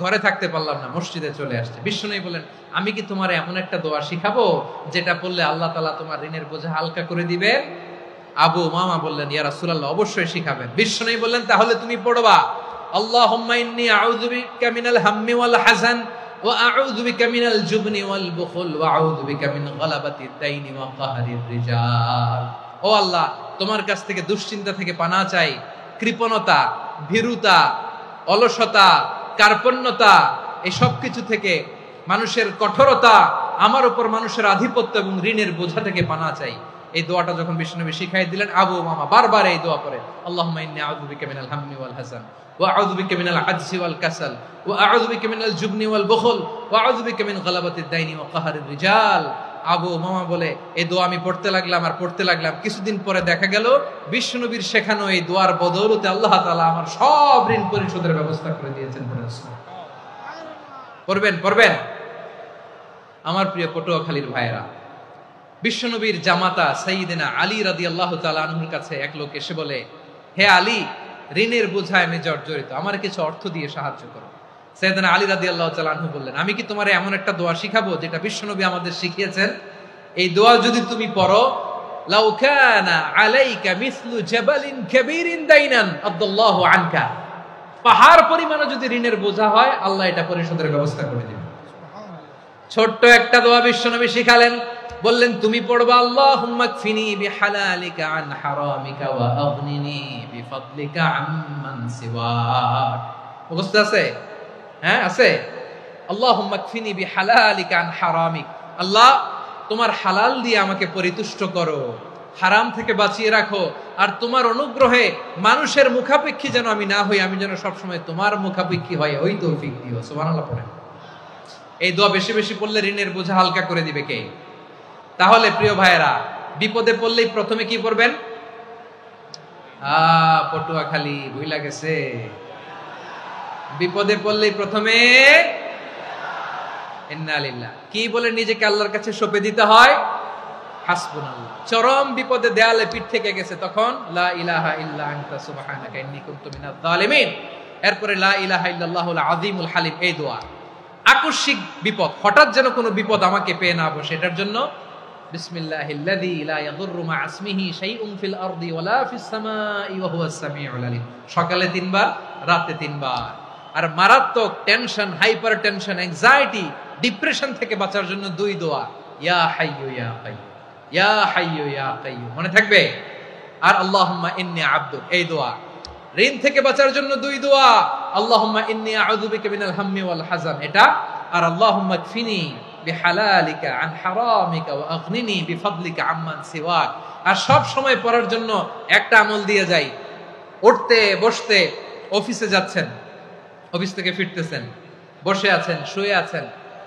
ঘরে থাকতে পারলাম না, মসজিদে চলে আসছে। বিশ্বনবী বলেন, আমি কি তোমার এমন একটা দোয়া শিখাবো যেটা পড়লে আল্লাহ তাআলা তোমার ঋণের বোঝা হালকা করে দিবে? আবু উমামা বললেন, ইয়া রাসূলুল্লাহ, অবশ্যই শিখাবেন। বিশ্বনবী বললেন, তাহলে তুমি পড়বা, আল্লাহুম্মা ইন্নী আউযু বিকা মিনাল হাম্মি ওয়াল হাযান ওয়া আউযু বিকা মিনাল জুবনি ওয়াল বুখল ওয়া আউযু বিকা মিন গালাবাতিদ দাইনি ওয়া কাহরির রিজাল। ও আল্লাহ, তোমার কাছ থেকে দুশ্চিন্তা থেকে পানাহ চাই, কৃপণতা, ভীরুতা, অলসতা, কার্পণ্যতা, এই সব কিছু থেকে, মানুষের কঠোরতা, আমার উপর মানুষের আধিপত্য এবং ঋণের বোঝা থেকে পানাহ চাই। এই দোয়াটা যখন বিশ্বনবী শিখাই দিলেন, আবু উমামা বারবার এই দোয়া পড়ে, আল্লাহুম্মা ইন্নী আউযু বিকা মিনাল হাম্মি ওয়াল হাযান ওয়া আউযু বিকা মিনাল আজজি ওয়াল কাসাল ওয়া আউযু বিকা মিনাল জুবনি ওয়াল বুখল ওয়া আউযু বিকা মিন গালাবাতিদ দাইনি ওয়া কাহরির রিজাল। আবু উমামা বলে, এই দোয়া আমি পড়তে লাগলাম আর পড়তে লাগলাম, কিছুদিন পরে দেখা গেল বিশ্বনবীর শেখানো এই দোয়ার বদৌলতে আল্লাহ তাআলা আমার সব ঋণ পরিশোধের ব্যবস্থা করে দিয়েছেন। পড়বেন, পড়বেন। আমার প্রিয় পটুয়াখালীর ভাইয়েরা, বিশ্বনবীর জামাতা সাইয়্যিদিনা আলী রাদিয়াল্লাহু তাআলা আনহুর কাছে এক লোক এসে বলে, হে আলী, ঋণের বোঝায় আমি জর্জরিত, আমার কিছু অর্থ দিয়ে সাহায্য করো। সাইয়্যিদিনা আলী রাদিয়াল্লাহু তাআলা আনহু বললেন, আমি কি তোমারে এমন একটা দোয়া শিখাবো যেটা বিশ্বনবী আমাদের শিখিয়েছেন? এই দোয়া যদি তুমি পড়ো, লাউ কানা আলাইকা মিসলু জাবালিন কাবীরিন দাইনান আদাল্লাহু আনকা, পাহাড় পরিমাণে যদি ঋণের বোঝা হয়, আল্লাহ এটা পরিশোধের ব্যবস্থা করে দিবেন। ছোট্ট একটা দোয়া বিশ্বনবী শিখালেন, বললেন, তুমি পড়বা, আল্লাহুম্মা কফিনি বিহালালিকা আন হারামিকা ওয়া আগনিনি বিফাদলিকা আম্মান সিওয়াক। মুখস্থ আছে? হ্যাঁ, আছে। আল্লাহুম্মা কফিনি বিহালালিকা আন হারামিক, আল্লাহ তোমার হালাল দিয়ে আমাকে পরিতুষ্ট করো, হারাম থেকে বাঁচিয়ে রাখো, আর তোমার অনুগ্রহে মানুষের মুখাপেক্ষী যেন আমি না হই, আমি যেন সবসময় তোমার মুখাপেক্ষী হয়, ওই তৌফিক দিও। সুবহানাল্লাহ পড়েন। এই দোয়া বেশি বেশি পড়লে ঋণের বোঝা হালকা করে দিবে কে? তাহলে প্রিয় ভাইয়েরা, বিপদে পড়লেই প্রথমে কি পড়বেন? পটুয়াখালী ভুইলা গেছে। বিপদে পড়লেই প্রথমে ইন্না লিল্লাহ কি বলে নিজেকে আল্লাহর কাছে সঁপে দিতে হয়? হাসবুনাল্লাহ। চরম বিপদে দেয়ালে পিঠ থেকে গেছে, তখন লা ইলাহা ইল্লা আনতা সুবহানাকা ইন্নী কুনতু মিনাজ জালিমিন। এরপরে লা ইলাহা ইল্লাল্লাহুল আযীমুল হালিম, এই দোয়া। আকস্মিক বিপদ, হঠাৎ যেন কোনো বিপদ আমাকে পেয়ে না বসে, এটার জন্য বিসমিল্লাহিল্লাযী লা ইয়াদুররু মা ইসমিহি শাইউন ফিল আরদি ওয়ালা ফিস সামাই ওয়া হুয়াস সামিউল আলীম। সকালে 3 বার, রাতে 3 বার। আর মারাত্মক tension, hyper tension, anxiety, depression থেকে বাঁচার জন্য 2 দোয়া, ইয়া হাইয়্যু ইয়া কাইয়্যুম, ইয়া হাইয়্যু ইয়া কাইয়্যুম, মনে থাকবে। আর আল্লাহুম্মা ইন্নী আবদুক, এই দোয়া। ঋণ থেকে বাঁচার জন্য 2 দোয়া, আল্লাহুম্মা ইন্নী আউযু বিকা মিনাল হাম্মি ওয়াল হাযান, এটা। আর আল্লাহুম্মা কফিনি বিহালালিকা আন হারামিকা ওয়া আগনিনি বিফাদলিকা আম্মান সিওয়াক। আর সব সময় পড়ার জন্য একটা আমল দিয়ে যাই, উঠতে বসতে, অফিসে যাচ্ছেন, অফিস থেকে ফিরতেছেন, বসে আছেন, শুয়ে আছেন,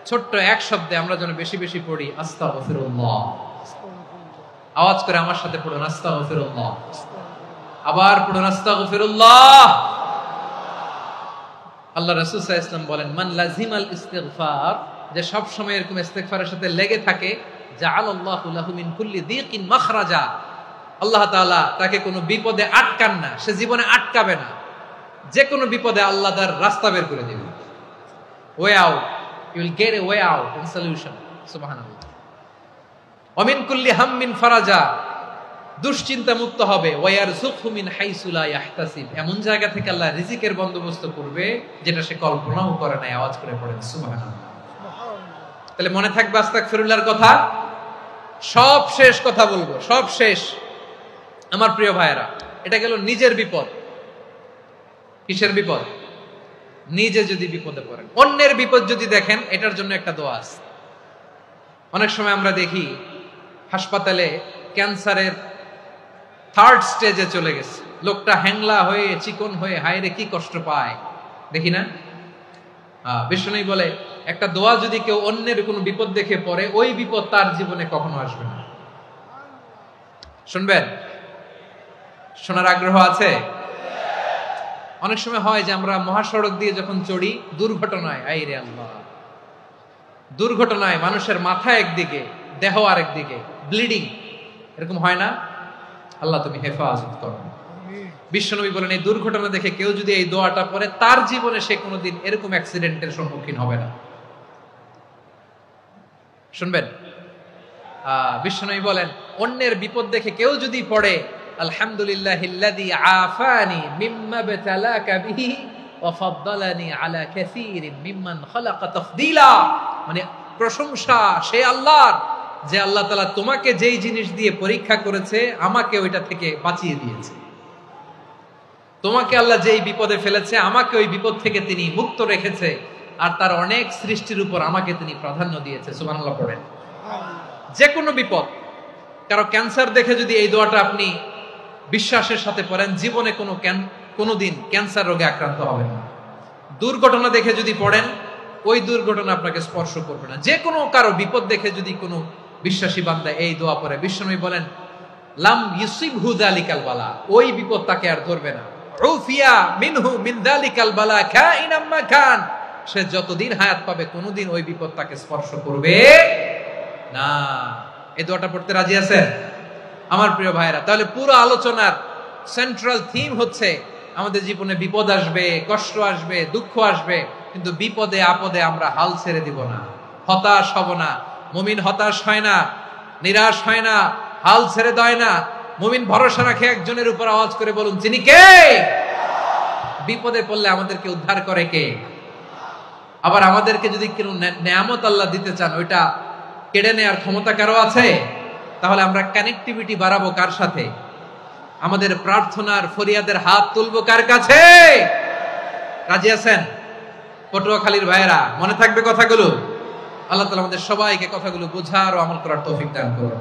ছোট্ট এক শব্দে আমরা যেন বেশি বেশি পড়ি আস্তাগফিরুল্লাহ। আওয়াজ করে আমার সাথে পড়ুন আস্তাগফিরুল্লাহ। আবার পড়ুন আস্তাগফিরুল্লাহ। আল্লাহ রাসূল সাল্লাল্লাহু আলাইহি ওয়াসাল্লাম বলেন, মান লাজিমাল ইস্তিগফার, যে সব সময় এরকম ইস্তিগফারের সাথে লেগে থাকে, জাআলাল্লাহু লাহু মিন কুল্লি যিকিন মাখরাজা, আল্লাহ তাআলা তাকে কোনো বিপদে আটকান না, সে জীবনে আটকাবে না। যে কোনো বিপদে আল্লাহ তার রাস্তা বের করে দিবেন, way out, you will get a way out and solution. সুবহানাল্লাহ। ওয়া মিন কুল্লি হাম্মিন ফারাজা, দুশ্চিন্তা মুক্ত হবে। ওয়ায়ারযুকহু মিন হাইসু লা ইয়াহতাসিব, এমন জায়গা থেকে আল্লাহ রিজিকের বন্দোবস্ত করবে যেটা সে কল্পনাও করে নাই। আওয়াজ করে পড়েন সুবহানাল্লাহ। তাহলে মনে থাকবে আস্তাগফিরুল্লাহর কথা। সব শেষ কথা বলবো, সব শেষ আমার প্রিয় ভাইয়েরা। এটা গেল নিজের বিপদ। কিসের বিপদ? নিজে যদি বিপদে পড়েন। অন্যের বিপদ যদি দেখেন, এটার জন্য একটা দোয়া আছে। অনেক সময় আমরা দেখি হাসপাতালে ক্যান্সারের 3rd স্টেজে চলে গেছে, লোকটা হ্যাংলা হয়ে, চিকন হয়ে, হায়রে কি কষ্ট পায়, দেখি না? বিষ্ণু বলে, একটা দোয়া যদি কেউ অন্যের কোনো বিপদ দেখে পড়ে, ওই বিপদ তার জীবনে কখনো আসবে না। শুনবেন? শোনার আগ্রহ আছে? অনেক সময় হয় যে আমরা মহাসড়ক দিয়ে যখন চড়ি, দুর্ঘটনায়, আইরে আল্লাহ, দুর্ঘটনায় মানুষের মাথা একদিকে, দেহ আরেকদিকে, ব্লিডিং, এরকম হয় না? আল্লাহ তুমি হেফাজত করো। বিশ্বনবী বলেন, এই দুর্ঘটনা দেখে কেউ যদি এই দোয়াটা পড়ে, তার জীবনে সে কোনোদিন এরকম অ্যাক্সিডেন্টের সম্মুখীন হবে না। শুনবেন? বিশ্বনবী বলেন, অন্যের বিপদ দেখে কেউ যদি পড়ে, আলহামদুলিল্লাহিল্লাযী আফানি মিম্মা বতালাকা বিহি ওয়া ফাদ্দালানি আলা কাসীরিন মিম্মান খালাকা তাফদীলা, মানে প্রশংসা সে আল্লাহর, যে আল্লাহ তাআলা তোমাকে যেই জিনিস দিয়ে পরীক্ষা করেছে, আমাকে ওইটা থেকে বাঁচিয়ে দিয়েছে। তোমাকে আল্লাহ যেই বিপদে ফেলেছে, আমাকে ওই বিপদ থেকে তিনি মুক্ত রেখেছে, আর তার অনেক সৃষ্টির উপর আমাকে তিনি প্রাধান্য দিয়েছে। সুবহানাল্লাহ পড়েন। যে কোনো বিপদ, কারো ক্যান্সার দেখে যদি এই দোয়াটা আপনি বিশ্বাসের সাথে পড়েন, জীবনে কোনোদিন ক্যান্সার রোগে আক্রান্ত হবেন না। দুর্ঘটনা দেখে যদি পড়েন, ওই দুর্ঘটনা আপনাকে স্পর্শ করবে না। যে কোনো কারো বিপদ দেখে যদি কোনো বিশ্বাসী বান্দা এই দোয়া পড়ে, বিশ্বনবী বলেন, লাম ইউসিবহু যালিকাল বালা, ওই বিপদ তাকে আর ধরবে না। উফিয়া মিনহু মিন যালিকাল বালা কাইনাম মা কান, সে যতদিন হায়াত পাবে কোনোদিন ওই বিপদ তাকে স্পর্শ করবে না। এই দোয়াটা পড়তে রাজি আছেন আমার প্রিয় ভাইরা? তাহলে পুরো আলোচনার সেন্ট্রাল থিম হচ্ছে, আমাদের জীবনে বিপদ আসবে, কষ্ট আসবে, দুঃখ আসবে, কিন্তু বিপদে আপদে আমরা হাল ছেড়ে দিব না, হতাশ হব না। মুমিন হতাশ হয় না, নিরাশ হয় না, হাল ছেড়ে দেয় না। মুমিন ভরসা রাখে একজনের উপর। আওয়াজ করে বলুন, যিনি কে? বিপদে পড়লে আমাদেরকে উদ্ধার করে কে? আবার আমাদেরকে যদি কোনো নেয়ামত আল্লাহ দিতে চান, ওইটা কেড়ে নেওয়ার ক্ষমতা কারো আছে? তাহলে আমরা কানেক্টিভিটি বাড়াবো কার সাথে? আমাদের প্রার্থনার ফরিয়াদের হাত তুলবো কার কাছে? রাজি আছেন? পটুয়াখালীর ভাইয়েরা, মনে থাকবে কথাগুলো? আল্লাহ তাআলা আমাদের সবাইকে কথাগুলো বোঝার ও আমল করার তৌফিক দান করুন।